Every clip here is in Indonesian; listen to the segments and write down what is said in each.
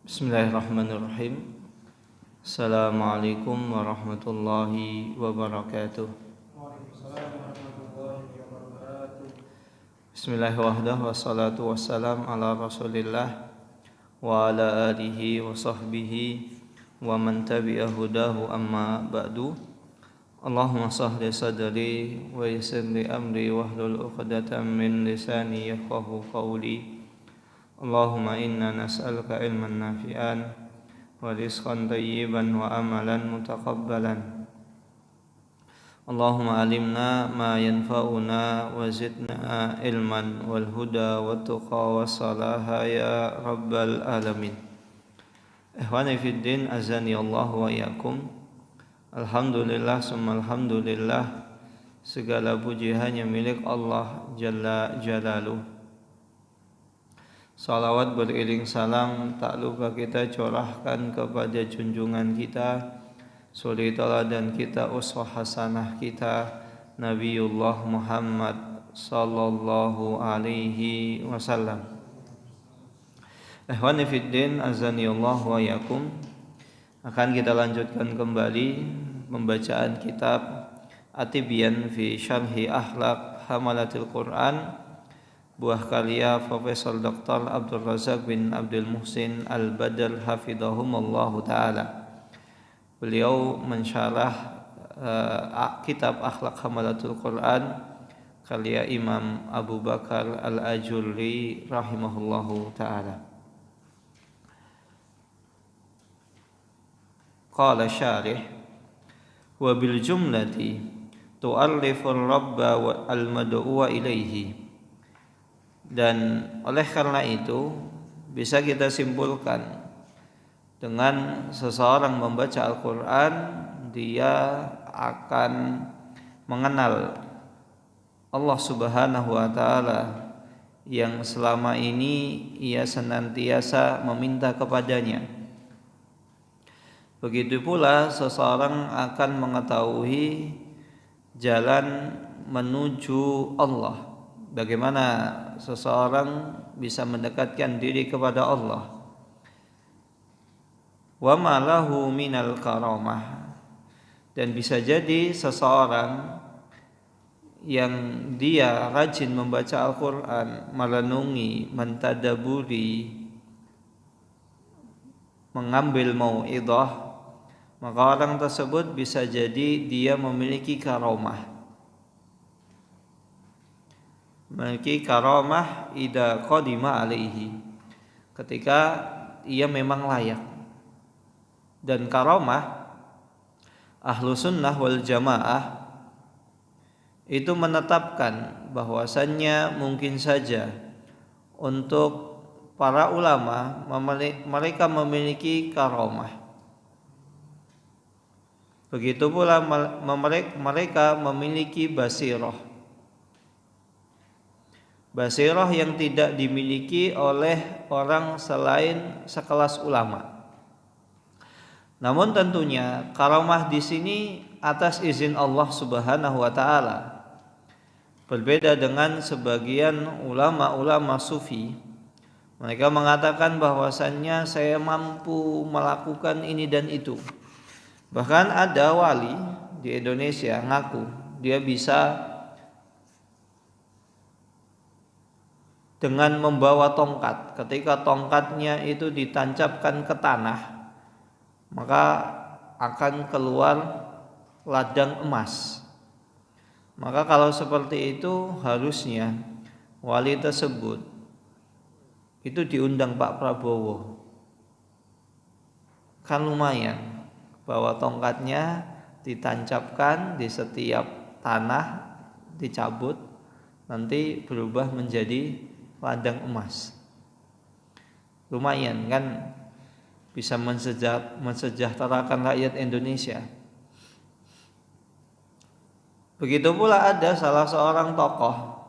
Bismillahirrahmanirrahim. Assalamualaikum warahmatullahi wabarakatuh. Bismillahirrahmanirrahim. Wassalatu wassalam ala rasulillah wa ala alihi wa sahbihi wa man tabi'a hudahu amma ba'du. Allahumma sahli sadri wa yassir li amri wahlul 'uqdatam min lisani yafqahu qawli. Allahumma inna nas'aluka ilman nafi'an wa rizqan thayyiban wa amalan mutaqabbalan. Allahumma alimna ma yanfa'una wa zidna ilman wal huda wat tuqa was salaha ya rabbal alamin. Ikhwani fid din, azani Allah wa iyyakum. Alhamdulillah summa alhamdulillah, segala puji hanya milik Allah Jalla Jalaluh. Salawat beriring salam tak lupa kita curahkan kepada junjungan kita, suri teladan kita, uswah hasanah kita, Nabiullah Muhammad sallallahu alaihi wasallam. Ikhwani fiddin, azani Allah wa yakum. Akan kita lanjutkan kembali pembacaan kitab At-Tibyan fi Syarhi Akhlaq Hamalatil Quran, buah karya Profesor Dr. Abdul Razak bin Abdul Muhsin Al-Badr hafidhahumallahu ta'ala. Beliau mensyarah kitab Akhlaq Hamalatul Quran karya Imam Abu Bakar Al-Ajurri rahimahullahu ta'ala. Qala syarih wa bil jumlati tu'allifur rabba al-mad'uwa ilaihi. Dan oleh karena itu bisa kita simpulkan, dengan seseorang membaca Al-Quran, dia akan mengenal Allah Subhanahu wa ta'ala yang selama ini ia senantiasa meminta kepadanya. Begitu pula seseorang akan mengetahui jalan menuju Allah, bagaimana seseorang bisa mendekatkan diri kepada Allah. Wa ma lahu minal karamah, dan bisa jadi seseorang yang dia rajin membaca Al-Quran, merenungi, mentadaburi, mengambil mau'idhah, maka orang tersebut bisa jadi dia memiliki karamah. Memiliki karamah idza qadima alaihi, ketika ia memang layak. Dan karamah ahlu sunnah wal jamaah itu menetapkan bahwasannya mungkin saja untuk para ulama mereka memiliki karamah. Begitu pula mereka memiliki basirah yang tidak dimiliki oleh orang selain sekelas ulama. Namun tentunya karamah di sini atas izin Allah Subhanahu wa ta'ala. Berbeda dengan sebagian ulama-ulama sufi. Mereka mengatakan bahwasannya saya mampu melakukan ini dan itu. Bahkan ada wali di Indonesia ngaku dia bisa dengan membawa tongkat. Ketika tongkatnya itu ditancapkan ke tanah, maka akan keluar ladang emas. Maka kalau seperti itu harusnya wali tersebut itu diundang Pak Prabowo. Kan lumayan, bawa tongkatnya ditancapkan di setiap tanah, dicabut, nanti berubah menjadi ladang emas. Lumayan kan, bisa mensejahterakan rakyat Indonesia. Begitu pula ada salah seorang tokoh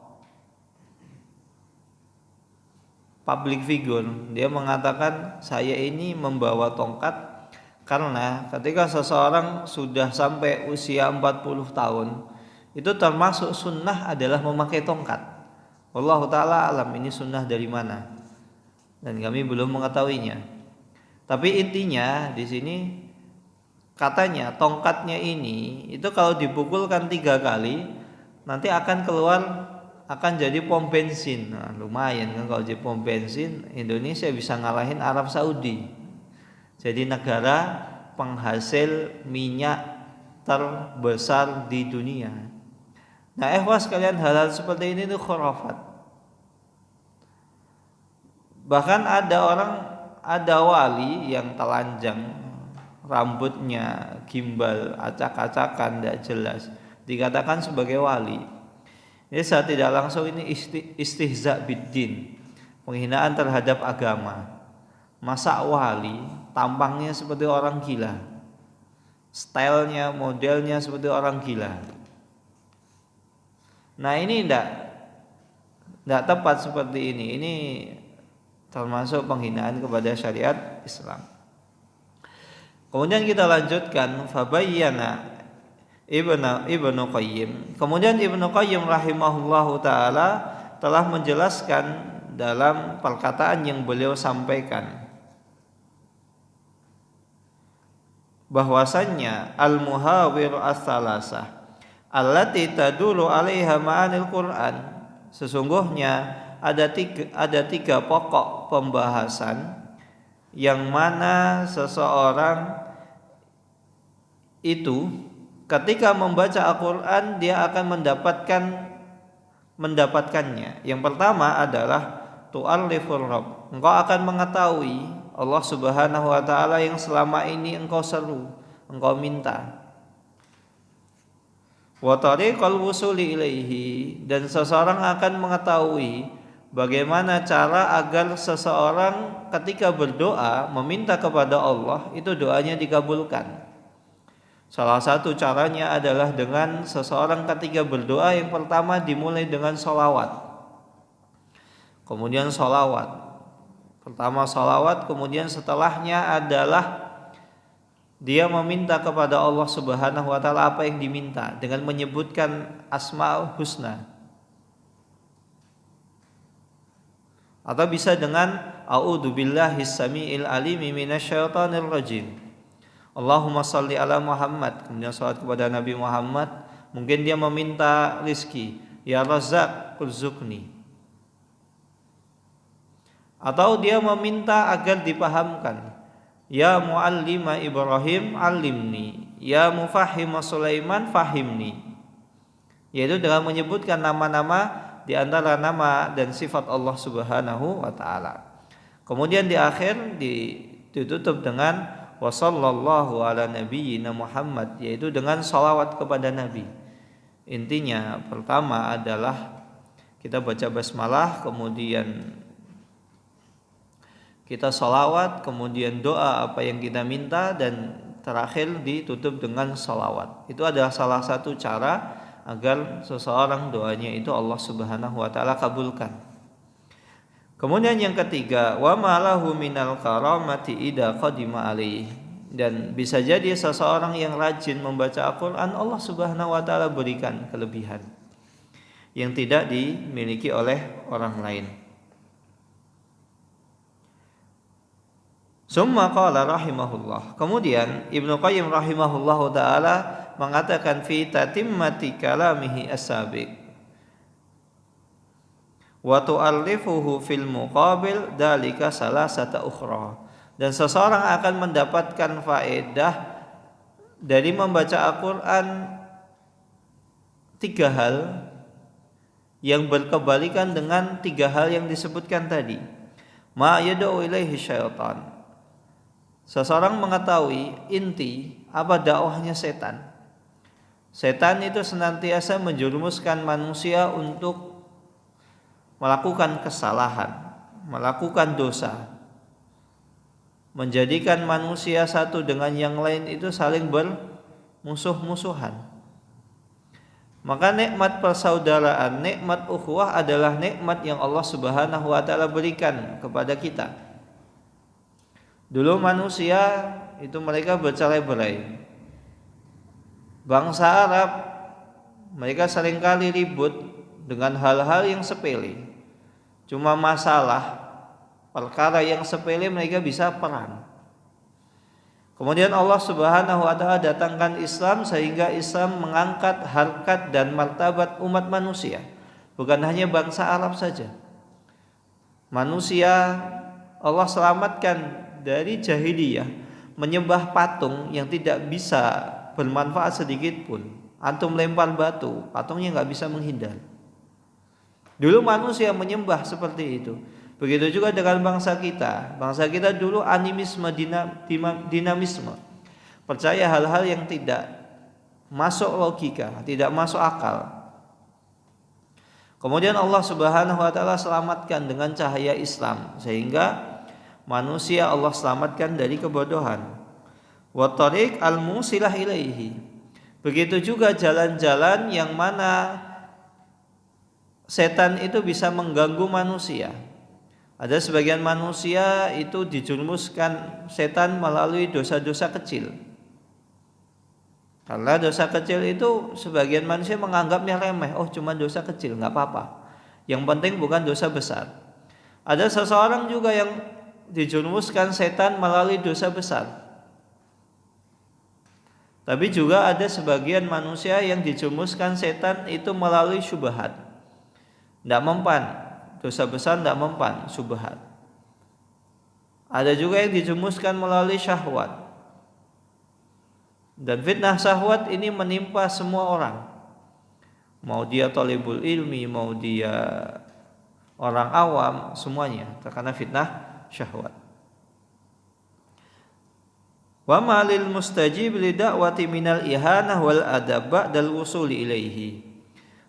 public figure, dia mengatakan saya ini membawa tongkat karena ketika seseorang sudah sampai usia 40 tahun, itu termasuk sunnah adalah memakai tongkat. Wallahu ta'ala alam, ini sunnah dari mana, dan kami belum mengetahuinya. Tapi intinya di sini katanya tongkatnya ini itu kalau dipukulkan 3 kali nanti akan jadi pom bensin. Nah, lumayan kan kalau jadi pom bensin, Indonesia bisa ngalahin Arab Saudi. Jadi negara penghasil minyak terbesar di dunia. Nah, sekalian, hal-hal seperti ini tuh khurafat. Bahkan ada wali yang telanjang, rambutnya gimbal, acak-acakan, tidak jelas, dikatakan sebagai wali. Ini saya tidak langsung ini istihza biddin, penghinaan terhadap agama. Masa wali tampangnya seperti orang gila, stylenya, modelnya seperti orang gila. Nah, ini tidak tepat seperti ini. Ini termasuk penghinaan kepada syariat Islam. Kemudian kita lanjutkan, fabayyana Ibnu Qayyim. Kemudian Ibnu Qayyim rahimahullahu taala telah menjelaskan dalam perkataan yang beliau sampaikan bahwasannya al-muhawir as-salasah allati tadulu 'alaiha ma'anil Qur'an, sesungguhnya ada tiga pokok pembahasan yang mana seseorang itu ketika membaca Al-Quran dia akan mendapatkannya. Yang pertama adalah tu'arrifur Rabb, engkau akan mengetahui Allah Subhanahu wa taala yang selama ini engkau seru, engkau minta. Wa tariqal wusuli ilaihi, dan seseorang akan mengetahui bagaimana cara agar seseorang ketika berdoa meminta kepada Allah itu doanya dikabulkan. Salah satu caranya adalah dengan seseorang ketika berdoa yang pertama dimulai dengan sholawat. Kemudian sholawat. Pertama sholawat, kemudian setelahnya adalah dia meminta kepada Allah Subhanahu wa taala apa yang diminta dengan menyebutkan Asmaul Husna. Atau bisa dengan a'udzu billahis samiil alim minasyaitonir rajim. Allahumma shalli ala Muhammad, kemudian salat kepada Nabi Muhammad. Mungkin dia meminta rizki, ya Razzaq urzuqni. Atau dia meminta agar dipahamkan, ya muallima Ibrahim alimni, ya mufahhima Sulaiman fahimni. Yaitu dengan menyebutkan nama-nama di antara nama dan sifat Allah Subhanahu wa taala. Kemudian di akhir ditutup dengan wa sallallahu ala nabiyyina Muhammad, yaitu dengan salawat kepada Nabi. Intinya pertama adalah kita baca basmalah, kemudian kita salawat, kemudian doa apa yang kita minta, dan terakhir ditutup dengan salawat. Itu adalah salah satu cara agar seseorang doanya itu Allah Subhanahu wa taala kabulkan. Kemudian yang ketiga, wa malahu minal karamati idza qadima alaih, dan bisa jadi seseorang yang rajin membaca Al-Qur'an Allah Subhanahu wa taala berikan kelebihan yang tidak dimiliki oleh orang lain. Summa qala rahimahullah. Kemudian Ibnu Qayyim rahimahullahu taala mengatakan fi tatimmati kalamihi as-sabiq wa tu'allifuhu fil muqabil dalika salasata ukhra, dan seseorang akan mendapatkan faedah dari membaca Al-Qur'an 3 hal yang berkebalikan dengan 3 hal yang disebutkan tadi. Ma yad'u ilaihi syaitan, seseorang mengetahui inti apa dakwahnya setan. Setan itu senantiasa menjerumuskan manusia untuk melakukan kesalahan, melakukan dosa, menjadikan manusia satu dengan yang lain itu saling bermusuh-musuhan. Maka nikmat persaudaraan, nikmat ukhuwah adalah nikmat yang Allah Subhanahu wa taala berikan kepada kita. Dulu manusia itu mereka bercerai-berai. Bangsa Arab mereka seringkali ribut dengan hal-hal yang sepele. Cuma masalah perkara yang sepele mereka bisa perang. Kemudian Allah Subhanahu wa taala datangkan Islam sehingga Islam mengangkat harkat dan martabat umat manusia. Bukan hanya bangsa Arab saja. Manusia Allah selamatkan dari jahiliyah, menyembah patung yang tidak bisa bermanfaat sedikit pun. Antum lempar batu, patungnya nggak bisa menghindar. Dulu manusia menyembah seperti itu. Begitu juga dengan bangsa kita. Bangsa kita dulu animisme, dinamisme. Percaya hal-hal yang tidak masuk logika, tidak masuk akal. Kemudian Allah Subhanahu wa taala selamatkan dengan cahaya Islam sehingga manusia Allah selamatkan dari kebodohan. Wa tariq al-musilah ilaihi. Begitu juga jalan-jalan yang mana setan itu bisa mengganggu manusia. Ada sebagian manusia itu dijerumuskan setan melalui dosa-dosa kecil. Karena dosa kecil itu sebagian manusia menganggapnya remeh. Oh, cuma dosa kecil, nggak apa-apa. Yang penting bukan dosa besar. Ada seseorang juga yang dijerumuskan setan melalui dosa besar. Tapi juga ada sebagian manusia yang dijerumuskan setan itu melalui syubhat. Tidak mempan. Dosa besar tidak mempan, syubhat. Ada juga yang dijerumuskan melalui syahwat. Dan fitnah syahwat ini menimpa semua orang. Mau dia thalibul ilmi, mau dia orang awam, semuanya terkena fitnah syahwat. Wa ma lil mustajib li da'wati minal ihanah wal adab ba'dal wusuli ilaihi.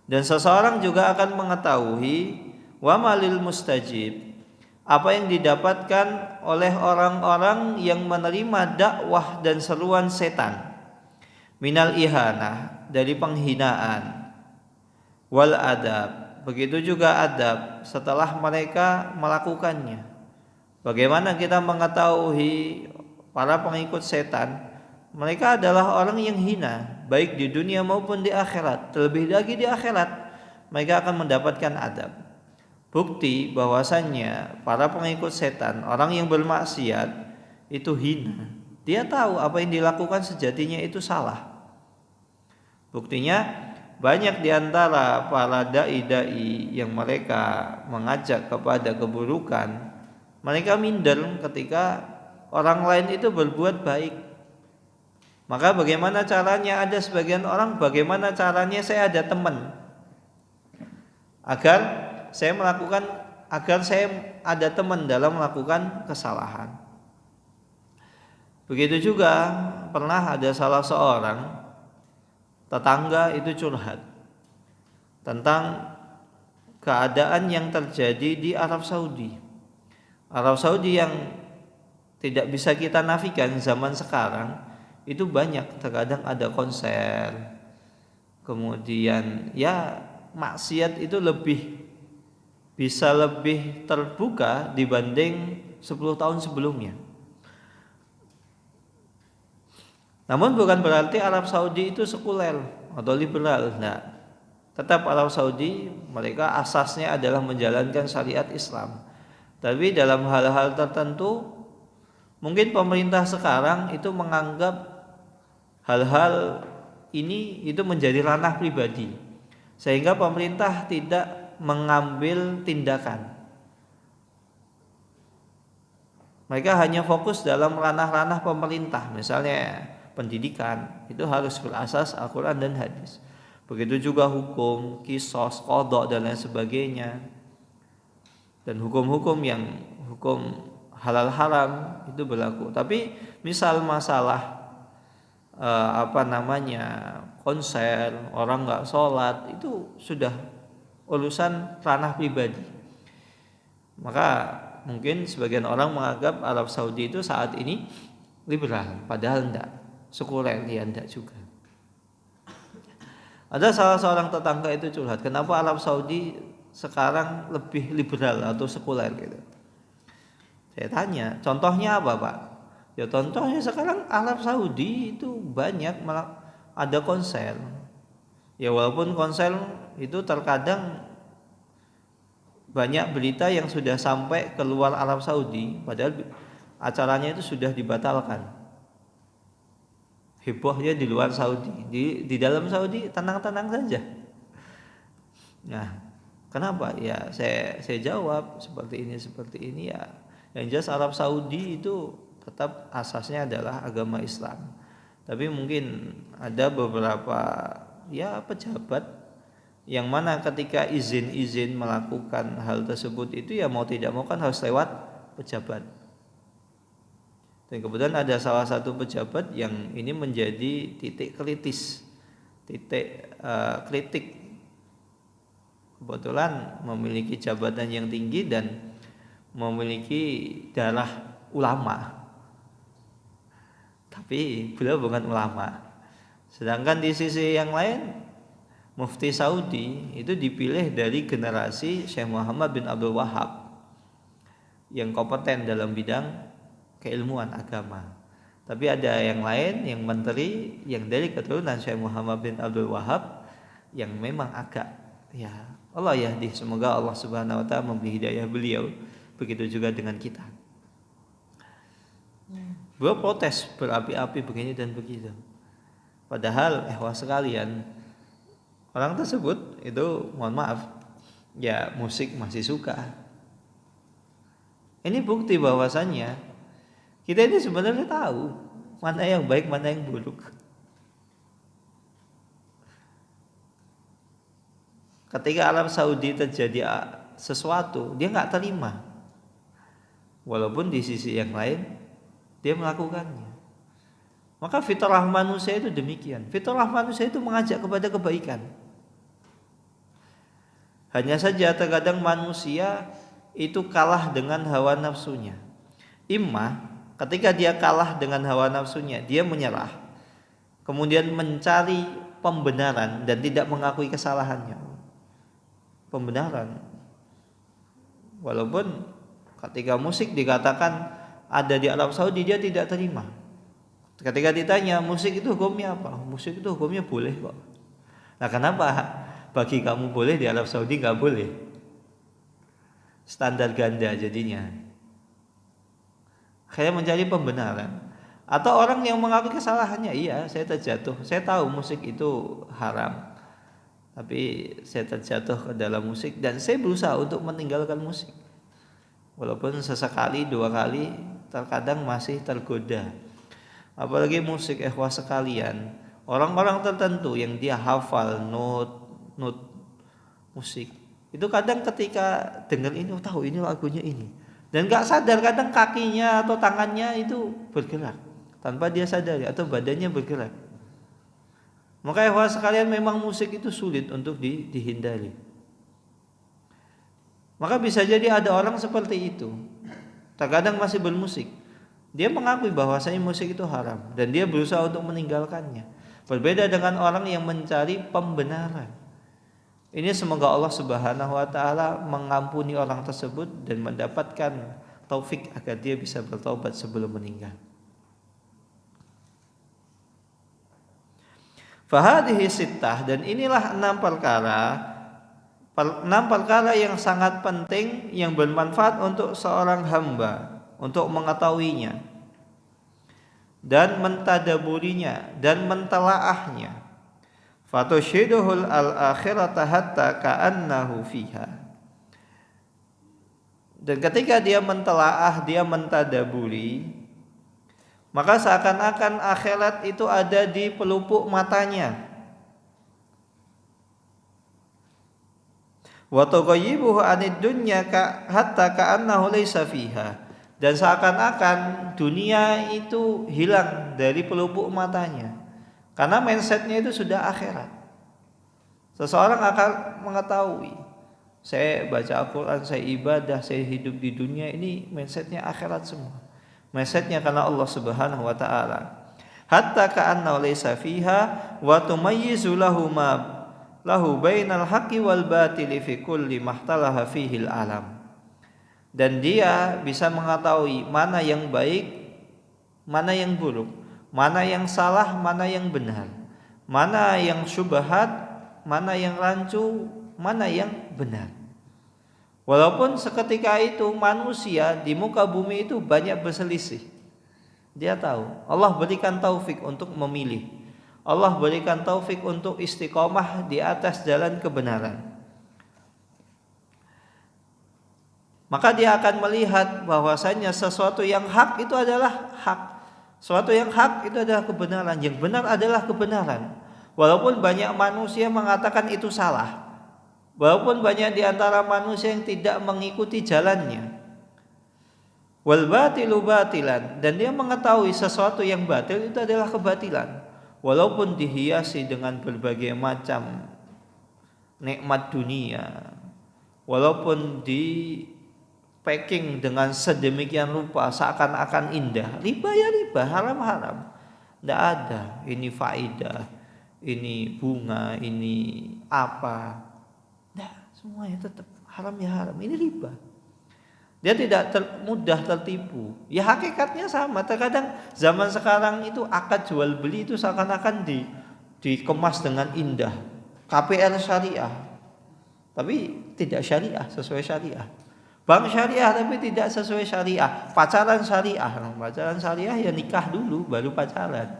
Dan seseorang juga akan mengetahui wa malil mustajib, apa yang didapatkan oleh orang-orang yang menerima dakwah dan seruan setan, minal ihanah, dari penghinaan, wal adab, begitu juga adab setelah mereka melakukannya. Bagaimana kita mengetahui para pengikut setan? Mereka adalah orang yang hina, baik di dunia maupun di akhirat. Terlebih lagi di akhirat, mereka akan mendapatkan adab. Bukti bahwasannya para pengikut setan, orang yang bermaksiat itu hina. Dia tahu apa yang dilakukan sejatinya itu salah. Buktinya banyak di antara para dai-dai yang mereka mengajak kepada keburukan, mereka minder ketika orang lain itu berbuat baik. Maka bagaimana caranya? Ada sebagian orang, bagaimana caranya saya ada teman agar saya ada teman dalam melakukan kesalahan. Begitu juga pernah ada salah seorang tetangga itu curhat tentang keadaan yang terjadi di Arab Saudi. Arab Saudi yang tidak bisa kita nafikan zaman sekarang, itu banyak, terkadang ada konser. Kemudian ya maksiat itu bisa lebih terbuka dibanding 10 tahun sebelumnya. Namun bukan berarti Arab Saudi itu sekuler atau liberal. Nah, tetap Arab Saudi mereka asasnya adalah menjalankan syariat Islam. Tapi dalam hal-hal tertentu mungkin pemerintah sekarang itu menganggap hal-hal ini itu menjadi ranah pribadi, sehingga pemerintah tidak mengambil tindakan. Mereka hanya fokus dalam ranah-ranah pemerintah, misalnya pendidikan itu harus berasas Al-Quran dan hadis. Begitu juga hukum, qisas, qada dan lain sebagainya. Dan hukum-hukum yang hukum halal haram itu berlaku. Tapi misal masalah konser, orang nggak sholat, itu sudah urusan ranah pribadi. Maka mungkin sebagian orang menganggap Arab Saudi itu saat ini liberal, padahal enggak, sekuler dia enggak juga. Ada salah seorang tetangga itu curhat, kenapa Arab Saudi sekarang lebih liberal atau sekuler gitu. Saya tanya, contohnya apa Pak? Ya contohnya sekarang Arab Saudi itu banyak ada konser. Ya walaupun konser itu terkadang banyak berita yang sudah sampai keluar Arab Saudi, padahal acaranya itu sudah dibatalkan. hebohnya di luar Saudi. Di dalam Saudi tenang-tenang saja. Nah, kenapa? Ya saya jawab seperti ini ya. Yang jelas Arab Saudi itu tetap asasnya adalah agama Islam. Tapi mungkin ada beberapa ya pejabat yang mana ketika izin melakukan hal tersebut itu ya mau tidak mau kan harus lewat pejabat. Dan kemudian ada salah satu pejabat yang ini menjadi titik kritis, kritik. Kebetulan memiliki jabatan yang tinggi dan memiliki darah ulama. Tapi beliau bukan ulama. Sedangkan di sisi yang lain, Mufti Saudi itu dipilih dari generasi Syekh Muhammad bin Abdul Wahab yang kompeten dalam bidang keilmuan agama. Tapi ada yang lain, yang menteri yang dari keturunan Syekh Muhammad bin Abdul Wahab yang memang agak ya Allah yahdi, semoga Allah Subhanahu wa taala memberi hidayah beliau. Begitu juga dengan kita. Beliau protes berapi-api begini dan begitu. Padahal sekalian, orang tersebut itu mohon maaf ya musik masih suka. Ini bukti bahwasannya kita ini sebenarnya tahu mana yang baik, mana yang buruk. Ketika Arab Saudi terjadi sesuatu, dia nggak terima. Walaupun di sisi yang lain dia melakukannya. Maka fitrah manusia itu demikian. Fitrah manusia itu mengajak kepada kebaikan. Hanya saja terkadang manusia itu kalah dengan hawa nafsunya. Imma ketika dia kalah dengan hawa nafsunya, dia menyerah. Kemudian mencari pembenaran dan tidak mengakui kesalahannya. Pembenaran. Walaupun ketika musik dikatakan ada di Arab Saudi, dia tidak terima. Ketika ditanya musik itu hukumnya apa? Musik itu hukumnya boleh kok. Nah kenapa bagi kamu boleh di Arab Saudi nggak boleh? Standar ganda jadinya. Saya mencari pembenaran. Atau orang yang mengakui kesalahannya, iya saya terjatuh. Saya tahu musik itu haram. Tapi saya terjatuh ke dalam musik dan saya berusaha untuk meninggalkan musik. Walaupun sesekali, 2 kali, terkadang masih tergoda. Apalagi musik sekalian, orang-orang tertentu yang dia hafal not musik, itu kadang ketika dengar ini tahu ini lagunya ini, dan gak sadar kadang kakinya atau tangannya itu bergerak tanpa dia sadari atau badannya bergerak. Maka sekalian memang musik itu sulit untuk dihindari. Maka bisa jadi ada orang seperti itu, terkadang masih bermusik. Dia mengakui bahwasanya musik itu haram dan dia berusaha untuk meninggalkannya. Berbeda dengan orang yang mencari pembenaran. Ini semoga Allah Subhanahu wa taala mengampuni orang tersebut dan mendapatkan taufik agar dia bisa bertaubat sebelum meninggal. Fahadhihi sittah, dan inilah 6 perkara yang sangat penting yang bermanfaat untuk seorang hamba untuk mengetahuinya dan mentadaburinya dan mentelaahnya. Fatushiduhul al-akhirata hatta ka'annahu fiha. Dan ketika dia mentelaah, dia mentadaburi, maka seakan-akan akhirat itu ada di pelupuk matanya. Wa tughayyibuhu 'anid dunya hatta ka'annahu laysa fiha. Dan seakan-akan dunia itu hilang dari pelupuk matanya, karena mindsetnya itu sudah akhirat. Seseorang akan mengetahui, saya baca Al-Quran, saya ibadah, saya hidup di dunia ini mindsetnya akhirat semua. Mindsetnya karena Allah Subhanahu wa taala. Hatta ka'annahu laysa fiha wa tumayyizu lahu bainal haqqi wal batili fi kulli mahtalaha fihi al-alam. Dan dia bisa mengetahui mana yang baik, mana yang buruk, mana yang salah, mana yang benar, mana yang syubhat, mana yang rancu, mana yang benar. Walaupun seketika itu manusia di muka bumi itu banyak berselisih. Dia tahu. Allah berikan taufik untuk memilih. Allah berikan taufik untuk istiqomah di atas jalan kebenaran. Maka dia akan melihat bahwasanya sesuatu yang hak itu adalah hak. Sesuatu yang hak itu adalah kebenaran. Yang benar adalah kebenaran. Walaupun banyak manusia mengatakan itu salah. Walaupun banyak di antara manusia yang tidak mengikuti jalannya. Wal batilu batilan, dan dia mengetahui sesuatu yang batil itu adalah kebatilan, walaupun dihiasi dengan berbagai macam nikmat dunia, walaupun di packing dengan sedemikian rupa seakan-akan indah. Riba ya riba, haram-haram. Tidak ada ini faidah, ini bunga, ini apa. Nah, semuanya tetap haram ya haram. Ini riba. Dia tidak mudah tertipu. Ya hakikatnya sama. Terkadang zaman sekarang itu akad jual beli itu seakan-akan dikemas dengan indah. KPR syariah. Tapi tidak syariah, sesuai syariah. Bank syariah tapi tidak sesuai syariah. Pacaran syariah. Pacaran syariah ya nikah dulu baru pacaran.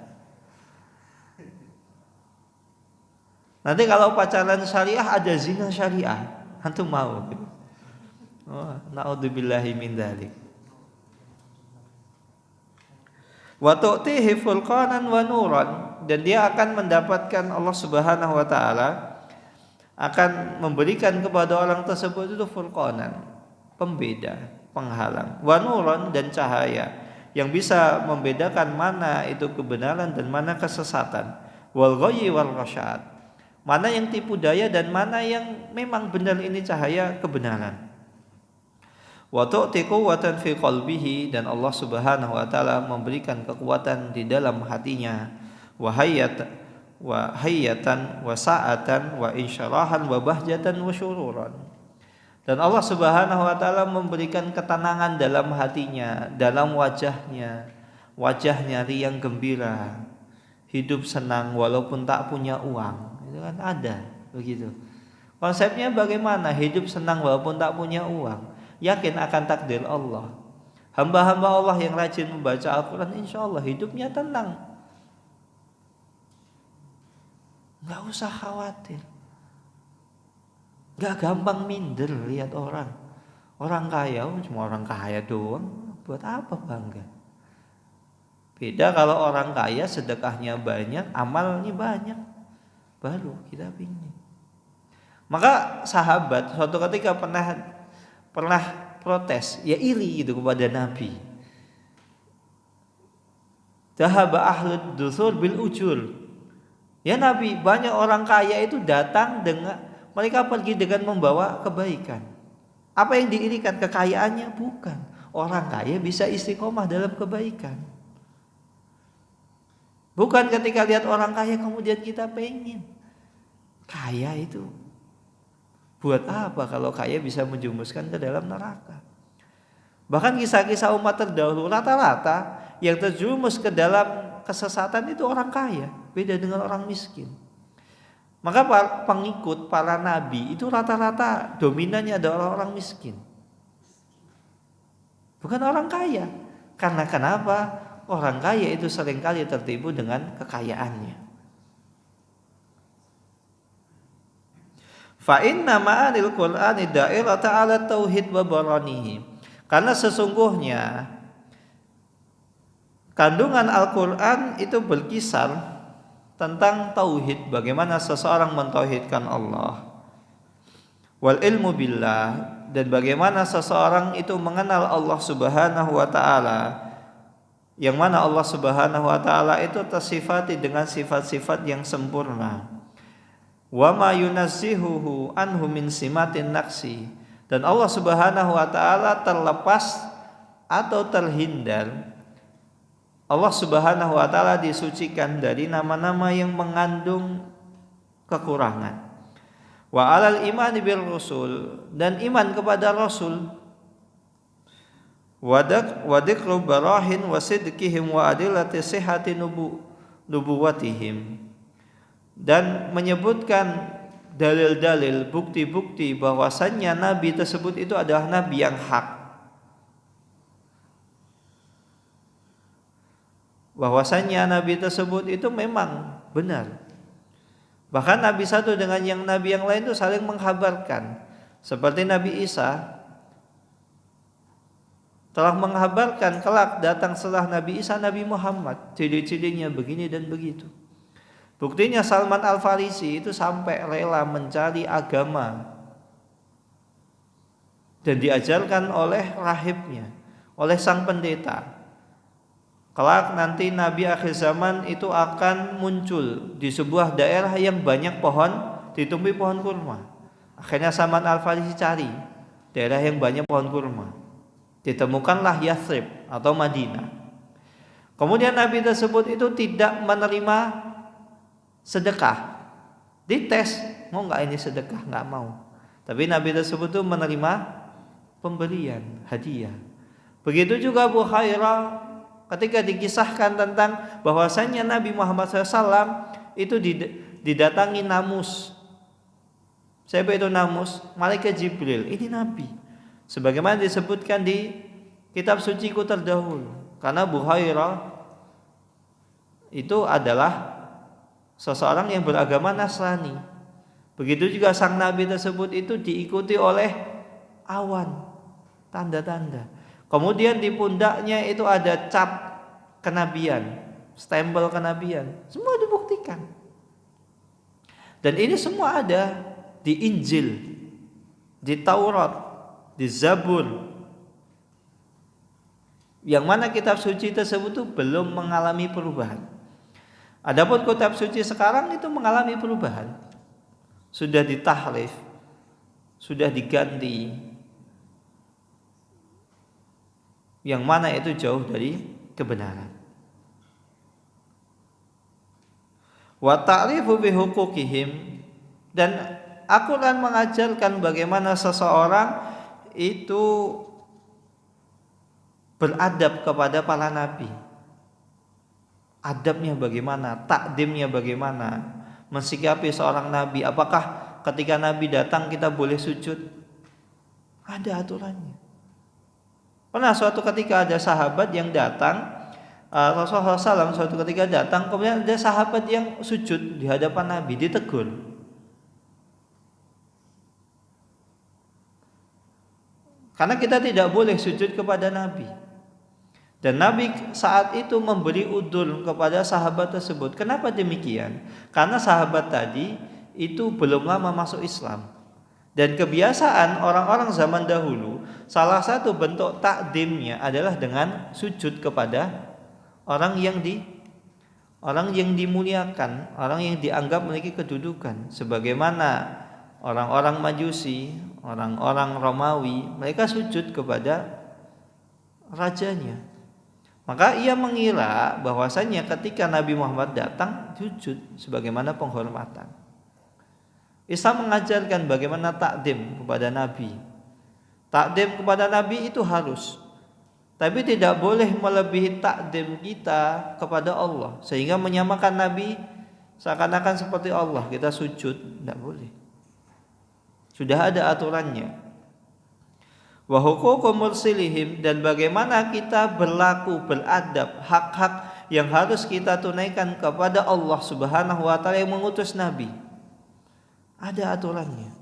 Nanti kalau pacaran syariah ada zina syariah. Antum mau? Oh, na'udzubillahi min dzalik. Wa tu'tihi furqanan wa nuran, dan dia akan mendapatkan Allah Subhanahu wa taala akan memberikan kepada orang tersebut itu furqanan, pembeda, penghalang, wa nuran, dan cahaya yang bisa membedakan mana itu kebenaran dan mana kesesatan, wal ghayyi wal rasyad, mana yang tipu daya dan mana yang memang benar ini cahaya kebenaran. Wa tu'ti quwwatan fi qalbihi, dan Allah Subhanahu wa taala memberikan kekuatan di dalam hatinya, wa hayatan wa sa'atan wa insyarahan wa bahjatan wa syururan. Dan Allah Subhanahu wa taala memberikan ketenangan dalam hatinya, dalam wajahnya riang gembira, hidup senang walaupun tak punya uang. Itu kan ada begitu. Konsepnya bagaimana? Hidup senang walaupun tak punya uang. Yakin akan takdir Allah. Hamba-hamba Allah yang rajin membaca Al-Quran, insya Allah hidupnya tenang. Gak usah khawatir. Gak gampang minder lihat orang. Orang kaya, cuma orang kaya doang. Buat apa bangga? Beda kalau orang kaya sedekahnya banyak, amalnya banyak, baru kita pingin. Maka sahabat suatu ketika pernah protes, ya iri gitu kepada Nabi. Dhahaba ahlud dusur bil ujur. Ya Nabi, banyak orang kaya itu datang dengan mereka pergi dengan membawa kebaikan. Apa yang diirikan? Kekayaannya? Bukan. Orang kaya bisa istiqomah dalam kebaikan. Bukan ketika lihat orang kaya kemudian kita pengen. Kaya itu buat apa kalau kaya bisa menjumuskan ke dalam neraka? Bahkan kisah-kisah umat terdahulu rata-rata yang terjumus ke dalam kesesatan itu orang kaya, beda dengan orang miskin. Maka pengikut para nabi itu rata-rata dominannya adalah orang miskin, bukan orang kaya. Karena kenapa? Orang kaya itu seringkali tertipu dengan kekayaannya. Fa inna ma'anil Qur'ani da'irata 'ala tauhid wa baranihi. Karena sesungguhnya kandungan Al-Qur'an itu berkisar tentang tauhid, bagaimana seseorang mentauhidkan Allah. Wal ilmu billah, dan bagaimana seseorang itu mengenal Allah Subhanahu wa taala. Yang mana Allah Subhanahu wa taala itu tersifati dengan sifat-sifat yang sempurna. Wa ma yunazzihuhu anhu min simatin naqsi, dan Allah Subhanahu wa taala terlepas atau terhindar. Allah Subhanahu wa taala disucikan dari nama-nama yang mengandung kekurangan. Wa alal imani bil rusul, dan iman kepada rasul. Wa dzikru barahin wa sidqihim wa adillati sihhati nubuwatihim, dan menyebutkan dalil-dalil, bukti-bukti bahwasannya nabi tersebut itu adalah nabi yang hak. bahwasanya nabi tersebut itu memang benar. Bahkan nabi satu dengan yang nabi yang lain itu saling menghabarkan. Seperti Nabi Isa telah menghabarkan kelak datang setelah Nabi Isa Nabi Muhammad, ciri-cirinya begini dan begitu. Buktinya Salman Al-Farisi itu sampai rela mencari agama dan diajarkan oleh rahibnya, oleh sang pendeta. Kelak nanti Nabi akhir zaman itu akan muncul di sebuah daerah yang banyak pohon, ditumbuhi pohon kurma. Akhirnya Salman Al-Farisi cari daerah yang banyak pohon kurma. Ditemukanlah Yathrib atau Madinah. Kemudian Nabi tersebut itu tidak menerima sedekah. Dites, mau nggak ini sedekah? Nggak mau. Tapi Nabi tersebut itu menerima pemberian, hadiah. Begitu juga Abu Hurairah ketika dikisahkan tentang bahwasannya Nabi Muhammad SAW itu didatangi namus. Siapa itu namus? Malaikat Jibril. Ini Nabi. Sebagaimana disebutkan di kitab suciku terdahulu. Karena Abu Hurairah itu adalah seseorang yang beragama Nasrani. Begitu juga sang Nabi tersebut itu diikuti oleh awan, tanda-tanda. Kemudian di pundaknya itu ada cap kenabian, stempel kenabian. Semua dibuktikan. Dan ini semua ada di Injil, di Taurat, di Zabur. Yang mana kitab suci tersebut itu belum mengalami perubahan. Adapun kitab suci sekarang itu mengalami perubahan. Sudah ditahrif, sudah diganti. Yang mana itu jauh dari kebenaran. Wa ta'rifu bi huquqihim, dan aku akan mengajarkan bagaimana seseorang itu beradab kepada para nabi. Adabnya bagaimana, takdimnya bagaimana, mensikapi seorang nabi. Apakah ketika nabi datang kita boleh sujud? Ada aturannya. Pernah suatu ketika ada sahabat yang datang, Rasulullah SAW suatu ketika datang, kemudian ada sahabat yang sujud di hadapan Nabi, ditegur. Karena kita tidak boleh sujud kepada Nabi. Dan Nabi saat itu memberi udzur kepada sahabat tersebut. Kenapa demikian? Karena sahabat tadi itu belum lama masuk Islam. Dan kebiasaan orang-orang zaman dahulu, salah satu bentuk takdimnya adalah dengan sujud kepada orang yang dimuliakan, orang yang dianggap memiliki kedudukan. Sebagaimana orang-orang Majusi, orang-orang Romawi, mereka sujud kepada rajanya. Maka ia mengira bahwasanya ketika Nabi Muhammad datang, sujud sebagaimana penghormatan. Islam mengajarkan bagaimana takdim kepada Nabi. Takdim kepada Nabi itu harus, tapi tidak boleh melebihi takdim kita kepada Allah sehingga menyamakan Nabi seakan-akan seperti Allah. Kita sujud, tidak boleh. Sudah ada aturannya. Wa huququ mursilihim, dan bagaimana kita berlaku, beradab, hak-hak yang harus kita tunaikan kepada Allah Subhanahu wa taala yang mengutus Nabi. Ada aturannya.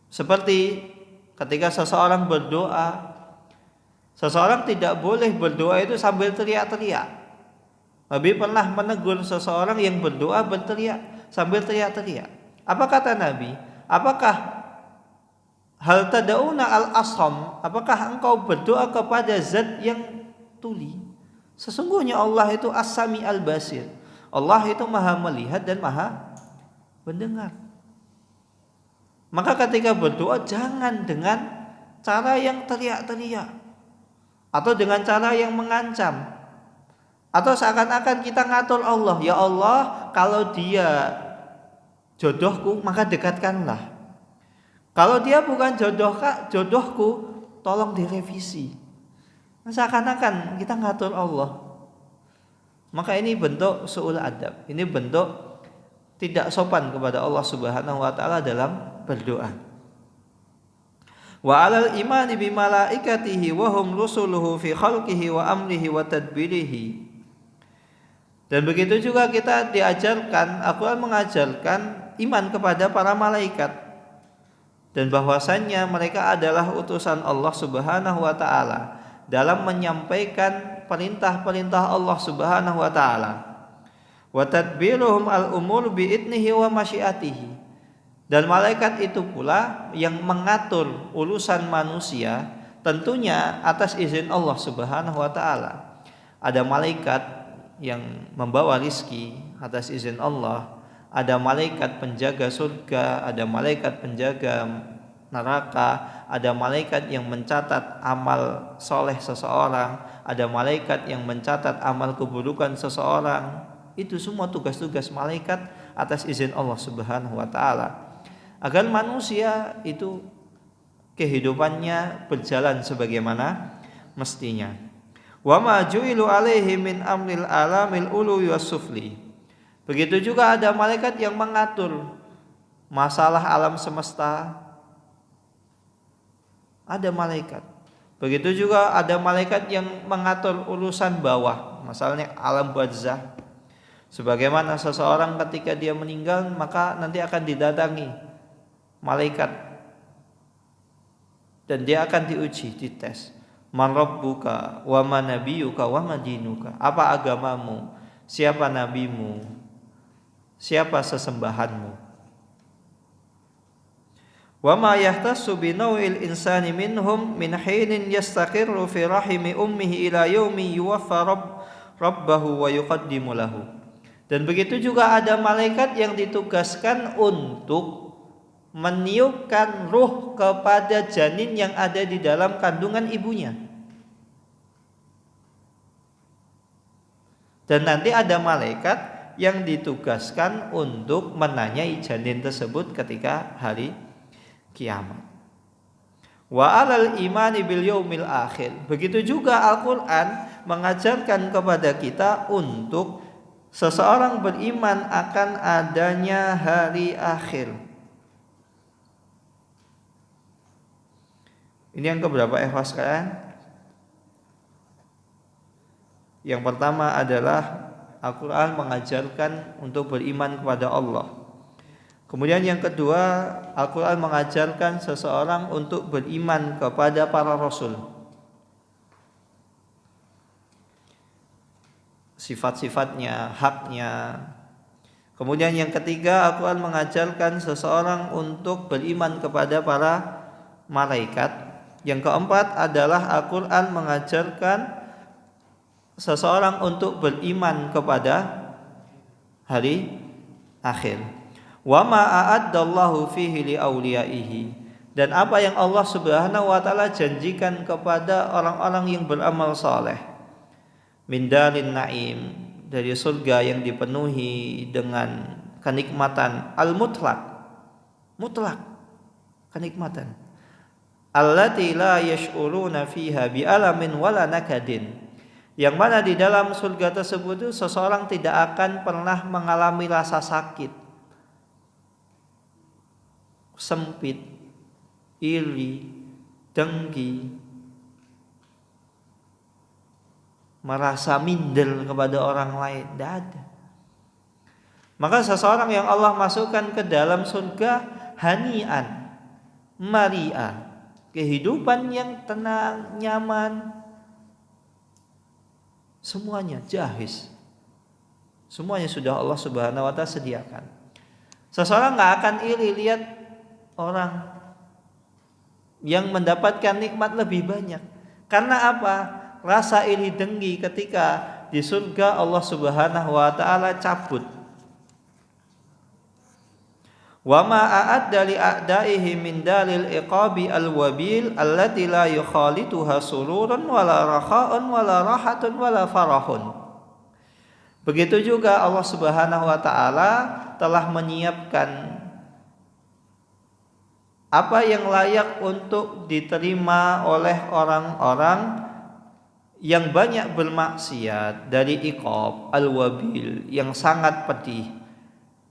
Seperti ketika seseorang berdoa, seseorang tidak boleh berdoa itu sambil teriak-teriak. Nabi pernah menegur seseorang yang berdoa berteriak sambil teriak-teriak. Apa kata Nabi? Apakah hal tad'una al-asam? Apakah engkau berdoa kepada zat yang tuli? Sesungguhnya Allah itu as-sami al-basir. Allah itu maha melihat dan maha mendengar. Maka ketika berdoa jangan dengan cara yang teriak-teriak atau dengan cara yang mengancam atau seakan-akan kita ngatur Allah. Ya Allah, kalau dia jodohku maka dekatkanlah. Kalau dia bukan jodohku, tolong direvisi. Seakan-akan kita ngatur Allah. Maka ini bentuk su'ul adab. Ini bentuk tidak sopan kepada Allah Subhanahu wa taala dalam berdoa. Wa 'alal imani bi malaikatihi wa hum rusuluhu fi khalqihi wa amrihi wa tadbirihi. Dan begitu juga kita diajarkan, Al-Quran mengajarkan iman kepada para malaikat dan bahwasannya mereka adalah utusan Allah Subhanahu wa taala dalam menyampaikan perintah-perintah Allah Subhanahu wa taala. Wa tadbiruhum al-umur bi idnihi wa masyiatihi. Dan malaikat itu pula yang mengatur urusan manusia tentunya atas izin Allah Subhanahu wa taala. Ada malaikat yang membawa rizki atas izin Allah, ada malaikat penjaga surga, ada malaikat penjaga neraka, ada malaikat yang mencatat amal soleh seseorang, ada malaikat yang mencatat amal keburukan seseorang. Itu semua tugas-tugas malaikat atas izin Allah Subhanahu wa taala, agar manusia itu kehidupannya berjalan sebagaimana mestinya. Wa ma ju'ilu alaihi min amril alamil ului was sufli. Begitu juga ada malaikat yang mengatur masalah alam semesta. Ada malaikat. Begitu juga ada malaikat yang mengatur urusan bawah, masalahnya alam barzah. Sebagaimana seseorang ketika dia meninggal maka nanti akan didatangi malaikat dan dia akan diuji, dites. Man rabbuka wa ma nabiyuka wa ma dinuka. Apa agamamu? Siapa nabimu? Siapa sesembahanmu? Wa ma yahtassu bi naw'il insani minhum min hinin yastaqirru fi rahimi ummihi ila yaumi yuwaffa rabbahu wa yuqaddimu lahu. Dan begitu juga ada malaikat yang ditugaskan untuk meniupkan ruh kepada janin yang ada di dalam kandungan ibunya. Dan nanti ada malaikat yang ditugaskan untuk menanyai janin tersebut ketika hari kiamat. Wa 'alal imani bil yaumil akhir. Begitu juga Al-Qur'an mengajarkan kepada kita untuk seseorang beriman akan adanya hari akhir. Ini yang keberapa ikhwas sekalian? Yang pertama adalah Al-Quran mengajarkan untuk beriman kepada Allah. Kemudian yang kedua, Al-Quran mengajarkan seseorang untuk beriman kepada para rasul. Sifat-sifatnya, haknya. Kemudian yang ketiga, Al-Quran mengajarkan seseorang untuk beriman kepada para malaikat. Yang keempat adalah Al-Quran mengajarkan seseorang untuk beriman kepada hari akhir. Wa ma a'addallahu fihi li awliyaihi. Dan apa yang Allah Subhanahu wa taala janjikan kepada orang-orang yang beramal saleh. Min darin na'im, dari surga yang dipenuhi dengan kenikmatan al-mutlaq. Mutlak kenikmatan. Allati la yash'uruna fiha bi alamin wala nakadin. Yang mana di dalam surga tersebut itu seseorang tidak akan pernah mengalami rasa sakit, sempit, iri, dengki, merasa minder kepada orang lain, tidak ada. Maka seseorang yang Allah masukkan ke dalam surga hani'an, mari'a, kehidupan yang tenang, nyaman, semuanya jahiz, semuanya sudah Allah Subhanahu wa taala sediakan. Seseorang nggak akan iri lihat orang yang mendapatkan nikmat lebih banyak. Karena apa? Rasa iri dengki ketika di surga Allah Subhanahu wa taala cabut. Wa ma a'adda li a'daihi min dalil iqabi al-wabil allati la yukhalituha sururun wala rakha'un wala rahatun wala farahun. Begitu juga Allah Subhanahu wa taala telah menyiapkan apa yang layak untuk diterima oleh orang-orang yang banyak bermaksiat dari iqab al-wabil yang sangat pedih.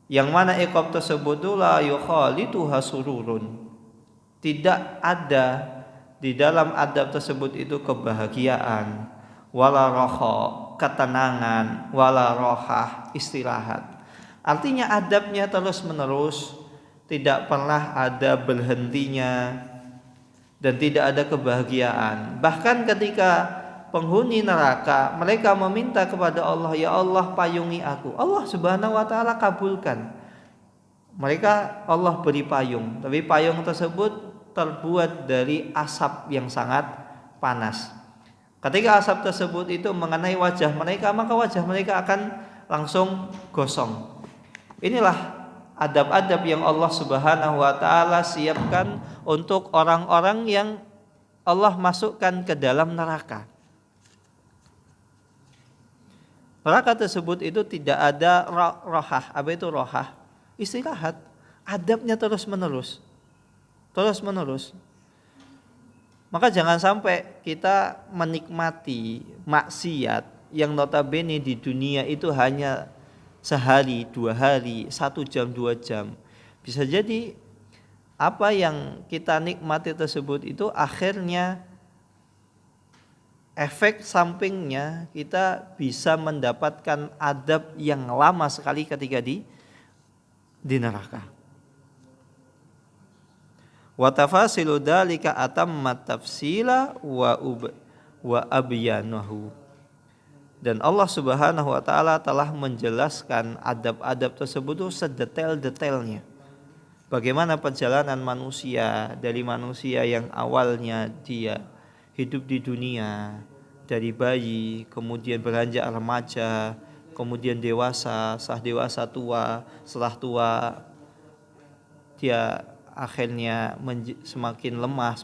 Yang mana iqab tersebut la yukhalituha sururun. tidak ada di dalam adab tersebut itu kebahagiaan, wala roha, ketenangan, wala rohah, istirahat. Artinya adabnya terus menerus, tidak pernah ada berhentinya, dan tidak ada kebahagiaan. Bahkan ketika penghuni neraka mereka meminta kepada Allah, ya Allah payungi aku, Allah Subhanahu wa taala kabulkan. Mereka Allah beri payung, tapi payung tersebut terbuat dari asap yang sangat panas. Ketika asap tersebut itu mengenai wajah mereka, maka wajah mereka akan langsung gosong. Inilah adab-adab yang Allah Subhanahu wa taala siapkan untuk orang-orang yang Allah masukkan ke dalam neraka. Neraka tersebut itu tidak ada rohah. Apa itu rohah? Istirahat. Adabnya terus menerus. Maka jangan sampai kita menikmati maksiat yang notabene di dunia itu hanya sehari, 2 hari, 1 jam, 2 jam. Bisa jadi apa yang kita nikmati tersebut itu akhirnya efek sampingnya kita bisa mendapatkan adab yang lama sekali ketika di neraka. Wa tafasilu dzalika atammat tafsila wa abyanahu. Dan Allah Subhanahu wa taala telah menjelaskan adab-adab tersebut sedetail-detailnya. Bagaimana perjalanan manusia dari manusia yang awalnya dia hidup di dunia dari bayi, kemudian beranjak remaja, kemudian dewasa, setelah dewasa tua, setelah tua dia akhirnya semakin lemah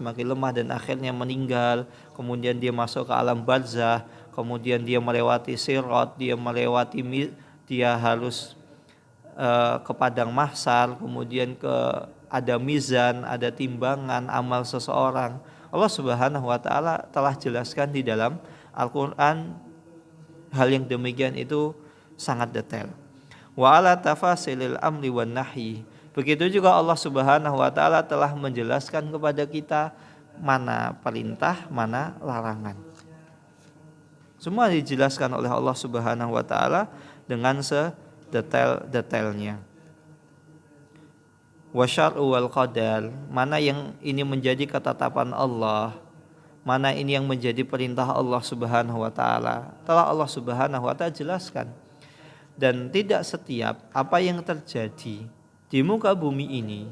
dan akhirnya meninggal. Kemudian dia masuk ke alam barzah, kemudian dia melewati sirat, dia harus ke padang mahsyar, kemudian ada mizan, ada timbangan amal seseorang. Allah Subhanahu wa taala telah jelaskan di dalam Al-Qur'an hal yang demikian itu sangat detail. Wa ala tafasilil amri wan nahyi. Begitu juga Allah Subhanahu wa taala telah menjelaskan kepada kita mana perintah, mana larangan. Semua dijelaskan oleh Allah Subhanahu wa taala dengan sedetail-detailnya. Wa syar'u wal qadar, mana yang ini menjadi ketetapan Allah, mana ini yang menjadi perintah Allah Subhanahu wa taala, telah Allah Subhanahu wa taala jelaskan. Dan tidak setiap apa yang terjadi di muka bumi ini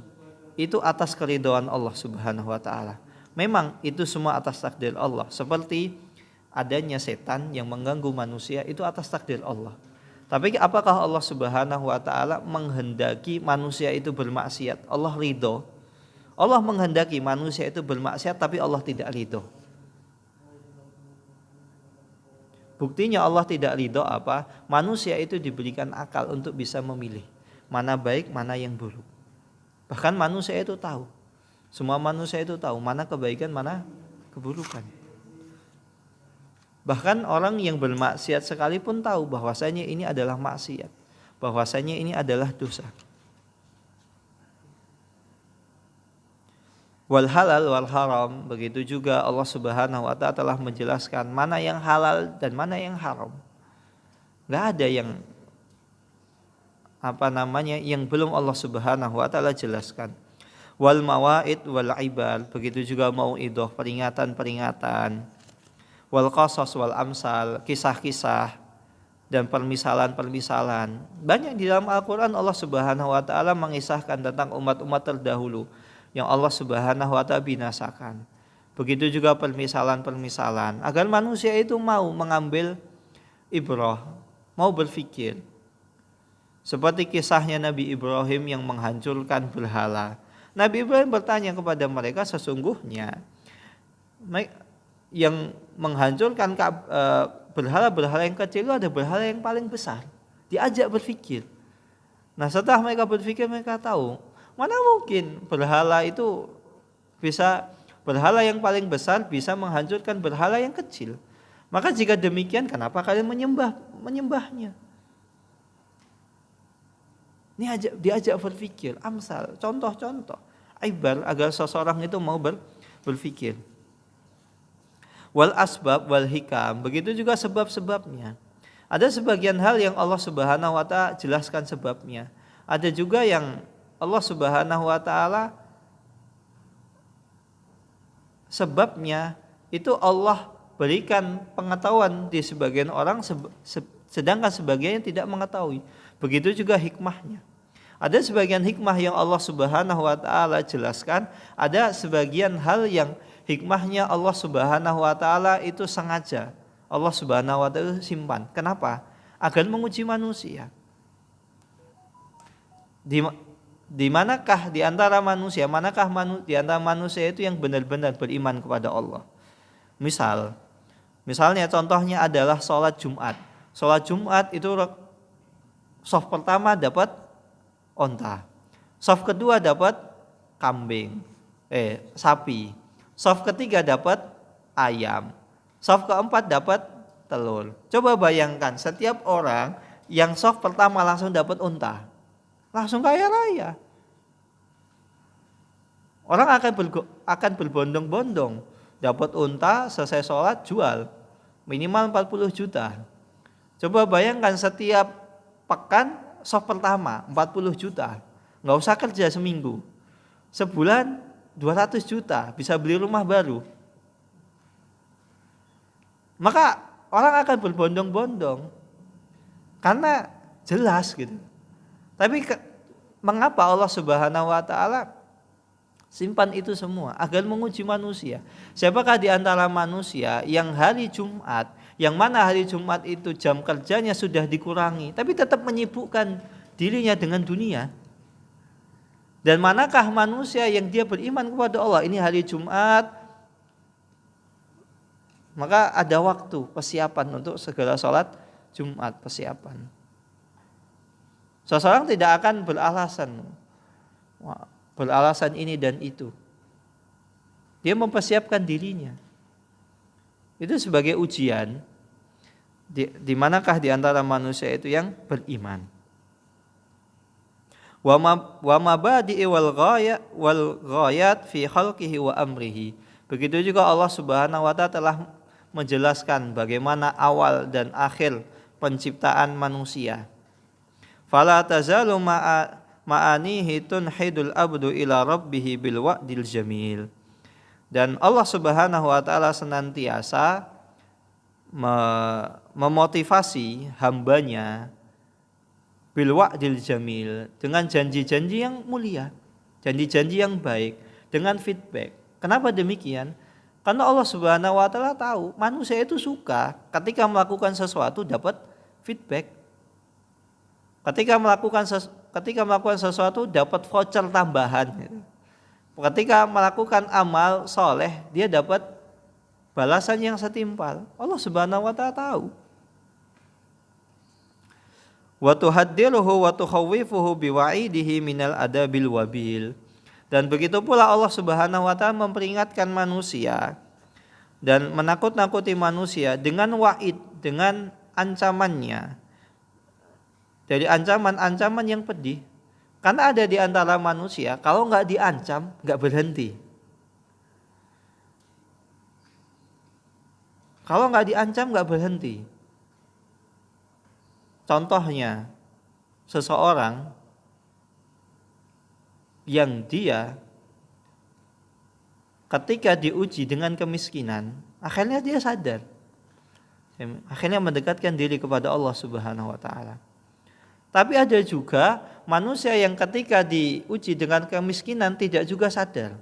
itu atas keridhaan Allah Subhanahu wa taala. Memang itu semua atas takdir Allah. Seperti adanya setan yang mengganggu manusia itu atas takdir Allah. Tapi apakah Allah Subhanahu wa taala menghendaki manusia itu bermaksiat? Allah ridho. Allah menghendaki manusia itu bermaksiat tapi Allah tidak ridho. Buktinya Allah tidak ridho apa? Manusia itu diberikan akal untuk bisa memilih mana baik, mana yang buruk. Bahkan manusia itu tahu. Semua manusia itu tahu mana kebaikan, mana keburukan. Bahkan orang yang bermaksiat sekalipun tahu bahwasanya ini adalah maksiat, bahwasanya ini adalah dosa. Wal halal wal haram, begitu juga Allah Subhanahu wa taala telah menjelaskan mana yang halal dan mana yang haram. Enggak ada yang yang belum Allah Subhanahu wa taala jelaskan. Wal mawaid wal ibal, begitu juga mauidhah, peringatan-peringatan. Wal qasas wal amsal, kisah-kisah dan permisalan-permisalan. Banyak di dalam Al-Qur'an Allah Subhanahu wa taala mengisahkan tentang umat-umat terdahulu yang Allah Subhanahu wa taala binasakan. Begitu juga permisalan-permisalan agar manusia itu mau mengambil ibrah, mau berfikir. Seperti kisahnya Nabi Ibrahim yang menghancurkan berhala. Nabi Ibrahim bertanya kepada mereka, sesungguhnya yang menghancurkan berhala-berhala yang kecil itu ada berhala yang paling besar. Diajak berfikir. Nah setelah mereka berfikir, mereka tahu mana mungkin berhala yang paling besar bisa menghancurkan berhala yang kecil. Maka jika demikian, kenapa kalian menyembahnya? Ini diajak berpikir, amsal, contoh-contoh. ibar agar seseorang itu mau berpikir. Wal asbab wal hikam, begitu juga sebab-sebabnya. Ada sebagian hal yang Allah Subhanahu wa taala jelaskan sebabnya. Ada juga yang Allah Subhanahu wa taala sebabnya itu Allah berikan pengetahuan di sebagian orang, sedangkan sebagian yang tidak mengetahui. Begitu juga hikmahnya. Ada sebagian hikmah yang Allah Subhanahu wa taala jelaskan, ada sebagian hal yang hikmahnya Allah Subhanahu wa taala itu sengaja Allah Subhanahu wa taala simpan. Kenapa? Agar menguji manusia. Di manakah di antara manusia, di antara manusia itu yang benar-benar beriman kepada Allah? Misalnya contohnya adalah sholat Jumat. Sholat Jumat itu shaf pertama dapat onta, shaf kedua dapat sapi, shaf ketiga dapat ayam, shaf keempat dapat telur. Coba bayangkan setiap orang yang shaf pertama langsung dapat unta, langsung kaya raya. Orang akan berbondong-bondong, dapat unta, selesai sholat jual, minimal 40 juta. Coba bayangkan setiap pekan shaf pertama 40 juta, nggak usah kerja seminggu, sebulan 200 juta, bisa beli rumah baru. Maka orang akan berbondong-bondong karena jelas gitu. Tapi mengapa Allah Subhanahu wa taala simpan itu semua? Agar menguji manusia. Siapakah di antara manusia yang hari Jumat, yang mana hari Jumat itu jam kerjanya sudah dikurangi, tapi tetap menyibukkan dirinya dengan dunia? Dan manakah manusia yang dia beriman kepada Allah, ini hari Jumat, maka ada waktu persiapan untuk segala sholat Jumat, persiapan. Seseorang tidak akan beralasan ini dan itu. Dia mempersiapkan dirinya. Itu sebagai ujian. Di manakah di antara manusia itu yang beriman? Wa mabadi'i wal ghayat fi khalqihi wa amrihi. Begitu juga Allah Subhanahu wa taala telah menjelaskan bagaimana awal dan akhir penciptaan manusia. Fala tazalu ma'anihi tunhidul abdu ila rabbih bil wa'dil jamil. Dan Allah Subhanahu wa taala senantiasa memotivasi hambanya bil wa'dil jamil, dengan janji-janji yang mulia, janji-janji yang baik, dengan feedback. Kenapa demikian? Karena Allah Subhanahu wa taala tahu manusia itu suka ketika melakukan sesuatu dapat feedback. Ketika melakukan sesuatu dapat voucher tambahan. Ketika melakukan amal soleh dia dapat balasan yang setimpal. Allah Subhanahu wa taala tahu. Wa tuhaddiruhu wa tukhawwifuhu biwa'idihi minal adabil wabil. Dan begitu pula Allah Subhanahu wa taala memperingatkan manusia dan menakut-nakuti manusia dengan wa'id, dengan ancamannya. Dari ancaman-ancaman yang pedih. Karena ada di antara manusia kalau enggak diancam enggak berhenti. Kalau enggak diancam enggak berhenti. Contohnya, seseorang yang dia ketika diuji dengan kemiskinan, akhirnya dia sadar. Akhirnya mendekatkan diri kepada Allah Subhanahu wa taala. Tapi ada juga manusia yang ketika diuji dengan kemiskinan tidak juga sadar.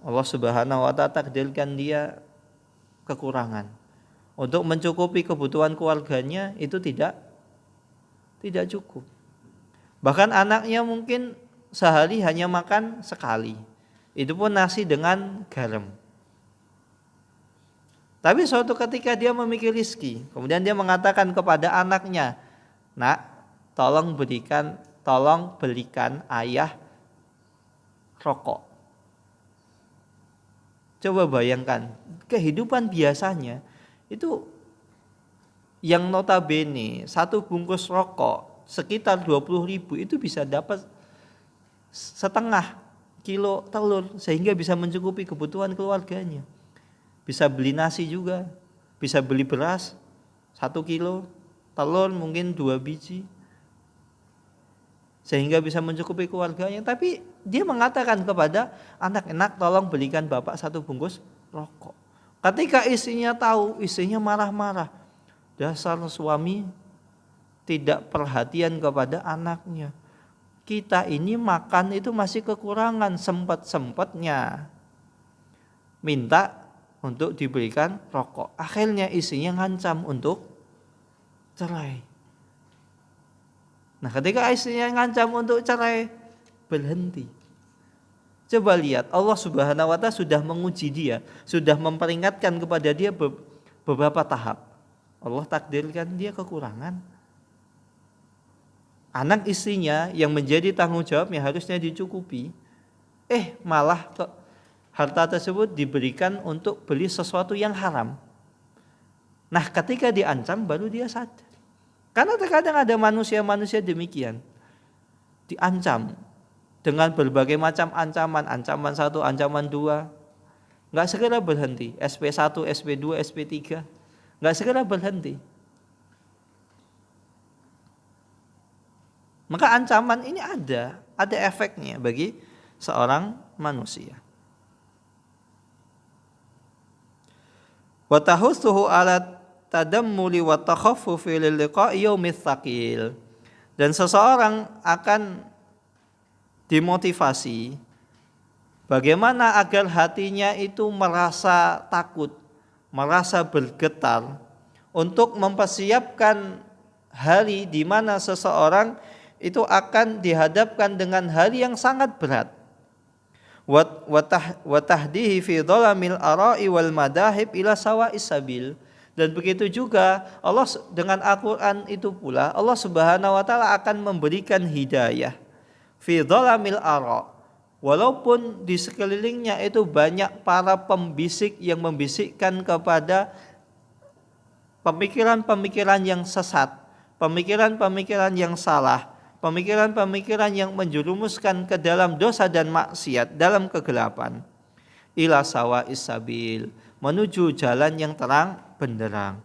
Allah Subhanahu wa taala takdirkan dia kekurangan. Untuk mencukupi kebutuhan keluarganya itu tidak cukup. Bahkan anaknya mungkin sehari hanya makan sekali. Itu pun nasi dengan garam. Tapi suatu ketika dia memiliki rezeki, kemudian dia mengatakan kepada anaknya, "Nak, tolong belikan ayah rokok." Coba bayangkan, kehidupan biasanya itu yang notabene satu bungkus rokok sekitar 20.000 itu bisa dapat setengah kilo telur sehingga bisa mencukupi kebutuhan keluarganya. Bisa beli nasi juga, bisa beli beras 1 kilo, telur mungkin 2 biji, sehingga bisa mencukupi keluarganya. Tapi dia mengatakan kepada anak-anak, tolong belikan bapak 1 bungkus rokok. Ketika istrinya tahu, istrinya marah-marah. Dasar suami tidak perhatian kepada anaknya. Kita ini makan itu masih kekurangan, sempat-sempatnya minta untuk diberikan rokok. Akhirnya istrinya ngancam untuk cerai. Nah, ketika istrinya ngancam untuk cerai, berhenti. Coba lihat, Allah Subhanahu wa Ta'ala sudah menguji dia, sudah memperingatkan kepada dia beberapa tahap. Allah takdirkan dia kekurangan. Anak istrinya yang menjadi tanggung jawabnya harusnya dicukupi. Malah harta tersebut diberikan untuk beli sesuatu yang haram. Nah, ketika diancam baru dia sadar. Karena terkadang ada manusia-manusia demikian. Diancam dengan berbagai macam ancaman. Ancaman 1, ancaman 2. Gak segera berhenti. SP1, SP2, SP3. Gak segera berhenti. Maka ancaman ini ada efeknya bagi seorang manusia. Wa tahussuhu ala tadammuli wa takhaffufi lil liqa'i yaumits tsaqil. Dan seseorang akan dimotivasi bagaimana agar hatinya itu merasa takut, merasa bergetar untuk mempersiapkan hari di mana seseorang itu akan dihadapkan dengan hari yang sangat berat. Wa tahdihi fi dhalamil ara'i wal madahib ila sawa'is sabil. Dan begitu juga Allah dengan Al-Qur'an itu pula Allah Subhanahu wa Ta'ala akan memberikan hidayah fi dhalamil ara'. Walaupun di sekelilingnya itu banyak para pembisik yang membisikkan kepada pemikiran-pemikiran yang sesat, pemikiran-pemikiran yang salah, pemikiran-pemikiran yang menjerumuskan ke dalam dosa dan maksiat, dalam kegelapan. Ila sawa'is sabil, menuju jalan yang terang benderang.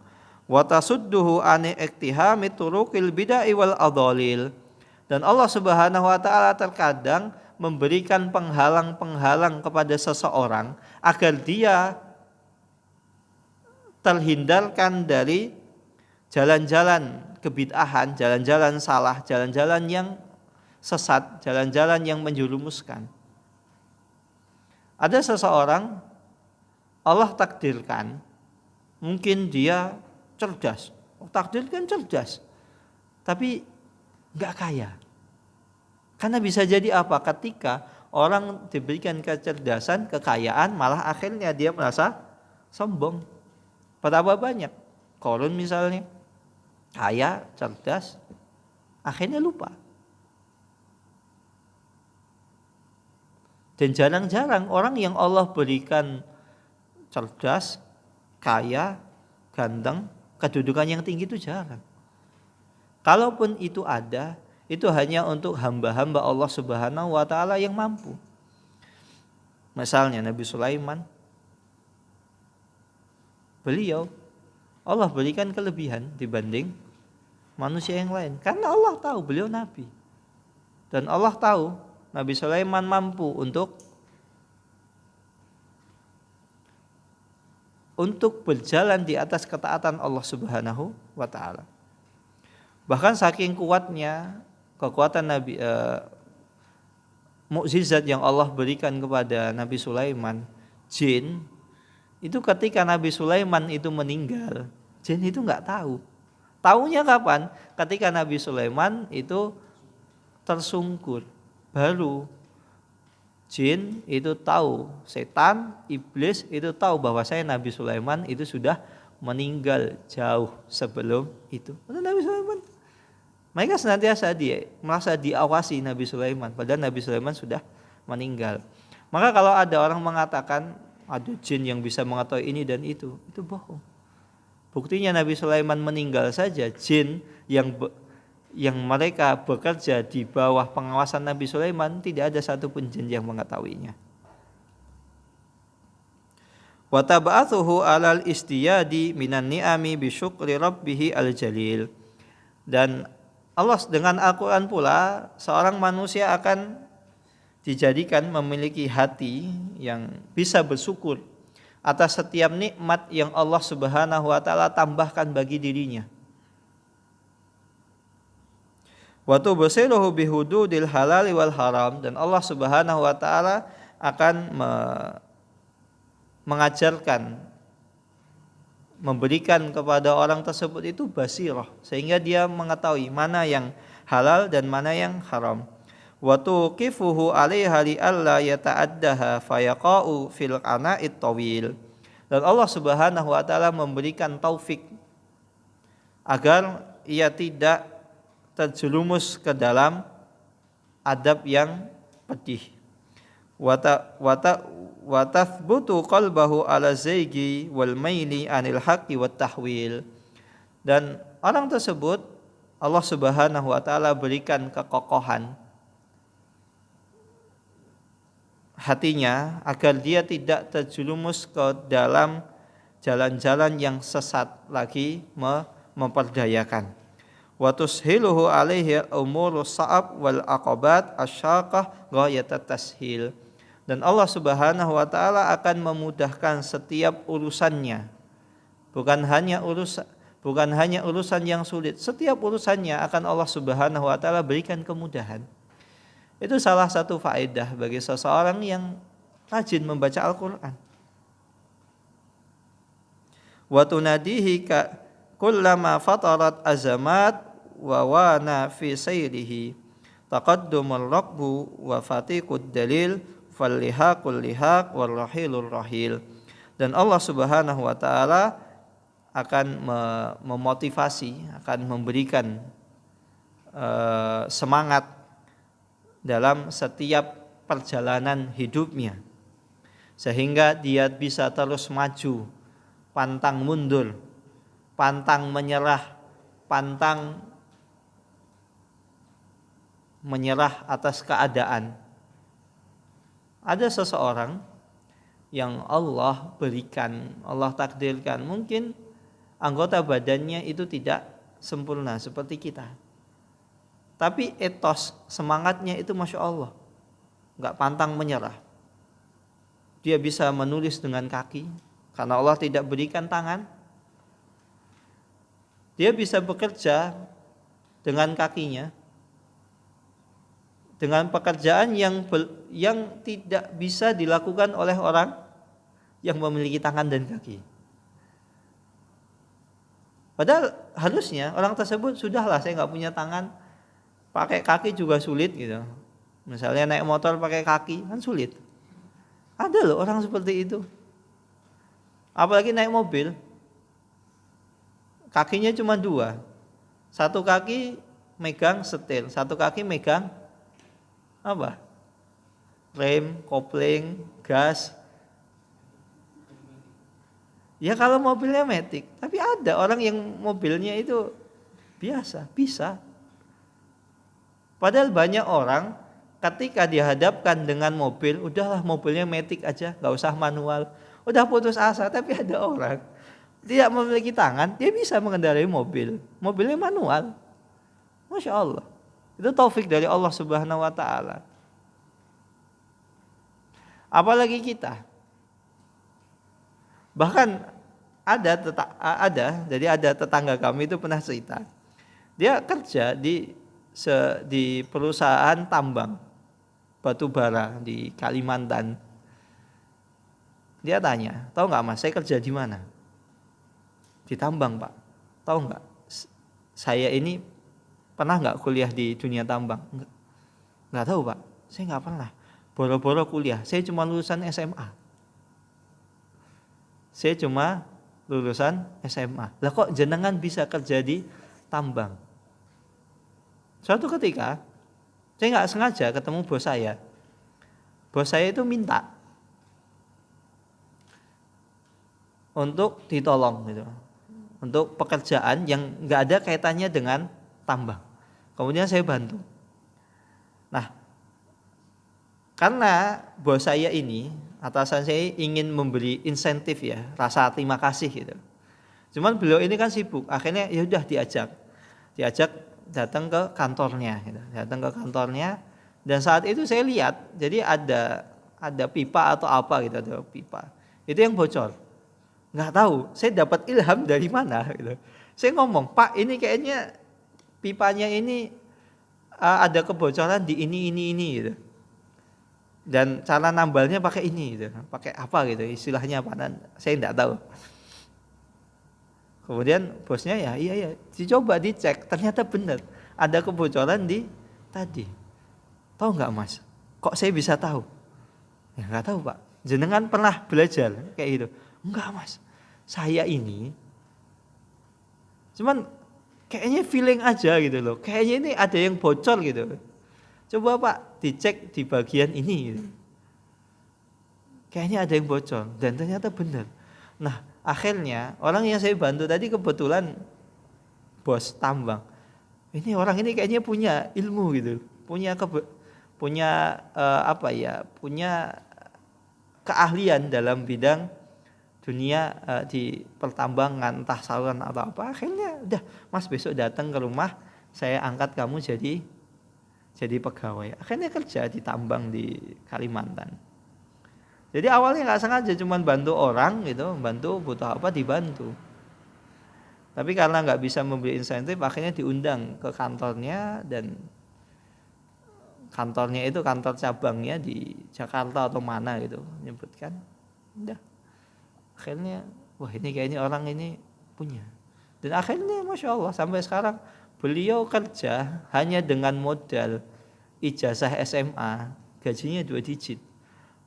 Wa tasudduhu an iktihami turuqil bid'ah wal adhalil. Dan Allah Subhanahu wa Ta'ala terkadang memberikan penghalang-penghalang kepada seseorang agar dia terhindarkan dari jalan-jalan kebid'ahan, jalan-jalan salah, jalan-jalan yang sesat, jalan-jalan yang menjerumuskan. Ada seseorang Allah takdirkan, mungkin dia cerdas, takdirkan cerdas, tapi nggak kaya. Karena bisa jadi apa? Ketika orang diberikan kecerdasan, kekayaan, malah akhirnya dia merasa sombong. Berapa banyak? Korun misalnya, kaya, cerdas, akhirnya lupa. Dan jarang-jarang orang yang Allah berikan cerdas, kaya, ganteng, kedudukan yang tinggi itu jarang. Kalaupun itu ada, itu hanya untuk hamba-hamba Allah Subhanahu wa Ta'ala yang mampu. Misalnya Nabi Sulaiman, beliau Allah berikan kelebihan dibanding manusia yang lain. Karena Allah tahu beliau Nabi. Dan Allah tahu Nabi Sulaiman mampu untuk berjalan di atas ketaatan Allah Subhanahu wa Ta'ala. Bahkan saking kuatnya kekuatan Nabi, mukjizat yang Allah berikan kepada Nabi Sulaiman, jin itu ketika Nabi Sulaiman itu meninggal, jin itu nggak tahu. Taunya kapan? Ketika Nabi Sulaiman itu tersungkur, baru jin itu tahu, setan, iblis itu tahu bahwa saya Nabi Sulaiman itu sudah meninggal jauh sebelum itu. Nabi Sulaiman, mereka senantiasa merasa diawasi Nabi Sulaiman, padahal Nabi Sulaiman sudah meninggal. Maka kalau ada orang mengatakan ada jin yang bisa mengetahui ini dan itu bohong. Buktinya Nabi Sulaiman meninggal saja, jin yang mereka bekerja di bawah pengawasan Nabi Sulaiman, tidak ada satupun jin yang mengetahuinya. Wa tab'athuhu 'alal istiyadi minan ni'ami bi syukri rabbih al-jalil. Dan Allah dengan Al-Qur'an pula seorang manusia akan dijadikan memiliki hati yang bisa bersyukur atas setiap nikmat yang Allah Subhanahu wa taala tambahkan bagi dirinya. Wa tubsiruhu bihududil halal wal haram, dan Allah Subhanahu wa taala akan mengajarkan, memberikan kepada orang tersebut itu basirah, sehingga dia mengetahui mana yang halal dan mana yang haram. Wa tuqifuhu 'alaiha li alla yata'addaha fayaqa'u fil ana'it tawil. Dan Allah Subhanahu wa taala memberikan taufik agar ia tidak terjerumus ke dalam adab yang pedih. Wa tathbutu qalbahu ala zaygi wal maili anil haqqi wat tahwil. Dan orang tersebut Allah Subhanahu wa taala berikan kekokohan hatinya agar dia tidak terjerumus ke dalam jalan-jalan yang sesat lagi memperdayakan. Wa tushiluhu alaihi umurus sa'ab wal aqabat asyaqah ghayatat tashil. Dan Allah Subhanahu wa taala akan memudahkan setiap urusannya. Bukan hanya urusan yang sulit, setiap urusannya akan Allah Subhanahu wa taala berikan kemudahan. Itu salah satu faedah bagi seseorang yang rajin membaca Al-Qur'an. Wa tunadihi kullama fatarat azamat wa wana fi sayrihi taqaddumul raqbu wa fatiqud dalil fallihaqul lihaq wal rahilur rahil. Dan Allah Subhanahu wa taala akan memotivasi, akan memberikan semangat dalam setiap perjalanan hidupnya, sehingga dia bisa terus maju, pantang mundur, pantang menyerah, pantang menyerah atas keadaan. Ada seseorang yang Allah berikan, Allah takdirkan, mungkin anggota badannya itu tidak sempurna seperti kita, tapi etos semangatnya itu Masya Allah, gak pantang menyerah. Dia bisa menulis dengan kaki karena Allah tidak berikan tangan. Dia bisa bekerja dengan kakinya, dengan pekerjaan yang tidak bisa dilakukan oleh orang yang memiliki tangan dan kaki. Padahal harusnya orang tersebut, sudahlah saya gak punya tangan, pakai kaki juga sulit gitu. Misalnya naik motor pakai kaki kan sulit. Ada loh orang seperti itu. Apalagi naik mobil, kakinya cuma dua. Satu kaki megang setir, satu kaki megang apa? Rem, kopling, gas. Ya kalau mobilnya matic, tapi ada orang yang mobilnya itu biasa, bisa. Padahal banyak orang ketika dihadapkan dengan mobil, udahlah mobilnya matic aja, gak usah manual. Udah putus asa. Tapi ada orang tidak memiliki tangan, dia bisa mengendarai mobil, mobilnya manual. Masya Allah. Itu taufik dari Allah Subhanahu wa taala. Apalagi kita. Bahkan ada tetangga kami itu pernah cerita. Dia kerja di perusahaan tambang batu bara di Kalimantan. Dia tanya, tahu nggak Mas, saya kerja di mana? Di tambang Pak. Tahu nggak? Saya ini pernah nggak kuliah di dunia tambang? Nggak tahu Pak. Saya nggak pernah. Boro-boro kuliah. Saya cuma lulusan SMA. Saya cuma lulusan SMA. Lah kok jenengan bisa kerja di tambang? Suatu ketika saya nggak sengaja ketemu bos saya. Bos saya itu minta untuk ditolong gitu, untuk pekerjaan yang nggak ada kaitannya dengan tambang. Kemudian saya bantu. Nah, karena bos saya ini, atasan saya ingin memberi insentif ya, rasa terima kasih gitu. Cuman beliau ini kan sibuk, akhirnya ya udah diajak datang ke kantornya gitu. Datang ke kantornya dan saat itu saya lihat jadi ada pipa atau apa gitu, ada pipa. Itu yang bocor. Nggak tahu, saya dapat ilham dari mana gitu. Saya ngomong, "Pak, ini kayaknya pipanya ini ada kebocoran di ini gitu. Dan cara nambalnya pakai ini gitu. Pakai apa gitu, istilahnya apa, dan saya enggak tahu." Kemudian bosnya ya iya dicoba dicek, ternyata benar ada kebocoran di tadi. Tahu nggak Mas? Kok saya bisa tahu? Ya nggak tahu Pak. Jenengan pernah belajar kayak gitu? Enggak Mas. Saya ini cuman kayaknya feeling aja gitu loh. Kayaknya ini ada yang bocor gitu. Coba Pak dicek di bagian ini gitu. Kayaknya ada yang bocor dan ternyata benar. Nah, akhirnya orang yang saya bantu tadi kebetulan bos tambang. Ini orang ini kayaknya punya ilmu gitu, punya punya keahlian dalam bidang dunia di pertambangan, entah saluran atau apa. Akhirnya udah, Mas besok datang ke rumah, saya angkat kamu jadi pegawai. Akhirnya kerja di tambang di Kalimantan. Jadi awalnya nggak sengaja, cuman bantu orang gitu, bantu butuh apa dibantu. Tapi karena nggak bisa memberi insentif, akhirnya diundang ke kantornya dan kantornya itu kantor cabangnya di Jakarta atau mana gitu, menyebutkan. Udah, akhirnya wah ini kayaknya orang ini punya. Dan akhirnya Masya Allah sampai sekarang beliau kerja hanya dengan modal ijazah SMA, gajinya 2 digit.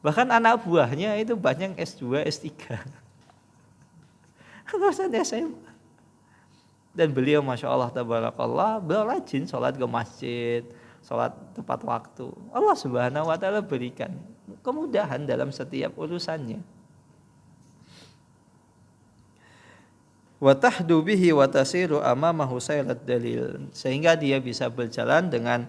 Bahkan anak buahnya itu banyak S2, S3. Lulusan SMA. Dan beliau Masya Allah tabarakallah, beliau rajin sholat ke masjid, sholat tepat waktu. Allah Subhanahu wa ta'ala berikan kemudahan dalam setiap urusannya. Wa tahdu bihi wa tasiru amamahu sayrat dalil, sehingga dia bisa berjalan dengan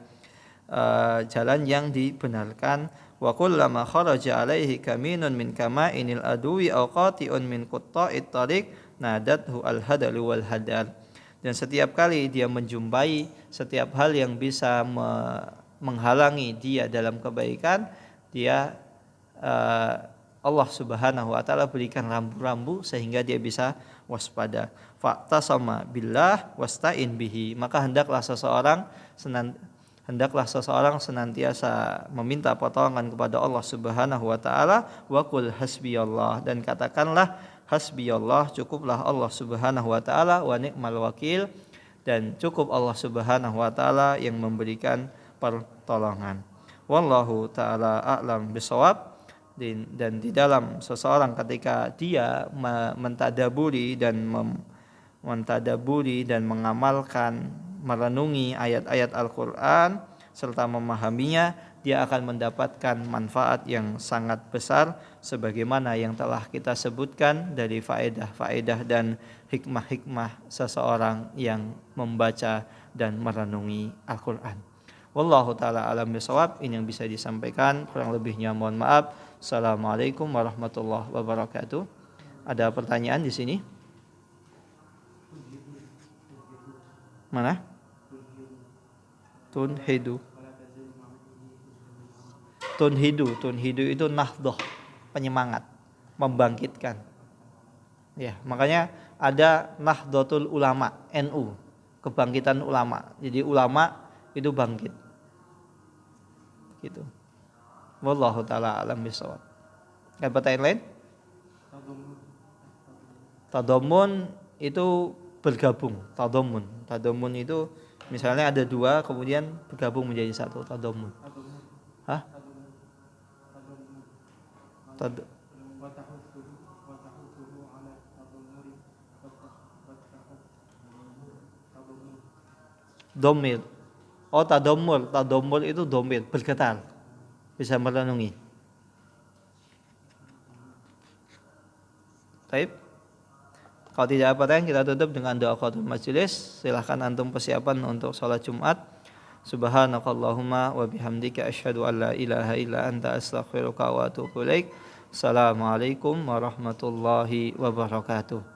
jalan yang dibenarkan. Wa kullama kharaja alaihi kaminun min kama'inil adwi aw qati'un min qutta'it tariq nadathu al-hadalu wal hadar. Dan setiap kali dia menjumpai setiap hal yang bisa menghalangi dia dalam kebaikan, dia Allah Subhanahu wa taala berikan rambu-rambu sehingga dia bisa waspada. Fa'tasama billah wasta'in bihi, maka hendaklah seseorang senantiasa meminta pertolongan kepada Allah Subhanahu wa taala. Wa qul hasbiyallah, dan katakanlah hasbiyallah, cukuplah Allah Subhanahu wa taala, wa ni'mal wakil, dan cukup Allah Subhanahu wa taala yang memberikan pertolongan. Wallahu taala a'lam bisawab. Dan di dalam seseorang ketika dia mentadaburi dan mengamalkan, merenungi ayat-ayat Al-Quran serta memahaminya, dia akan mendapatkan manfaat yang sangat besar sebagaimana yang telah kita sebutkan dari faedah-faedah dan hikmah-hikmah seseorang yang membaca dan merenungi Al-Quran. Wallahu ta'ala alam bisawab. Ini yang bisa disampaikan, kurang lebihnya mohon maaf. Assalamualaikum warahmatullahi wabarakatuh. Ada pertanyaan di sini? Mana? Tunhidu itu nahdoh, penyemangat, membangkitkan. Ya, makanya ada Nahdlatul Ulama, NU, kebangkitan ulama. Jadi ulama itu bangkit. Gitu. Wallahu taala alam bisawab. Ada pertanyaan lain? Tadamun itu bergabung. Tadamun itu misalnya ada dua kemudian bergabung menjadi satu, tadamun. Hah? Domir. Oh, tadomur itu domir, bergetar. Bisa merenungi. Baik. Kalau tidak apa-apa kita tutup dengan doa qatul majelis. Silahkan antum persiapan untuk sholat Jumat. Subhanakallahumma wa bihamdika asyhadu an la ilaha illa anta astaghfiruka wa atubu ilaik. Assalamualaikum warahmatullahi wabarakatuh.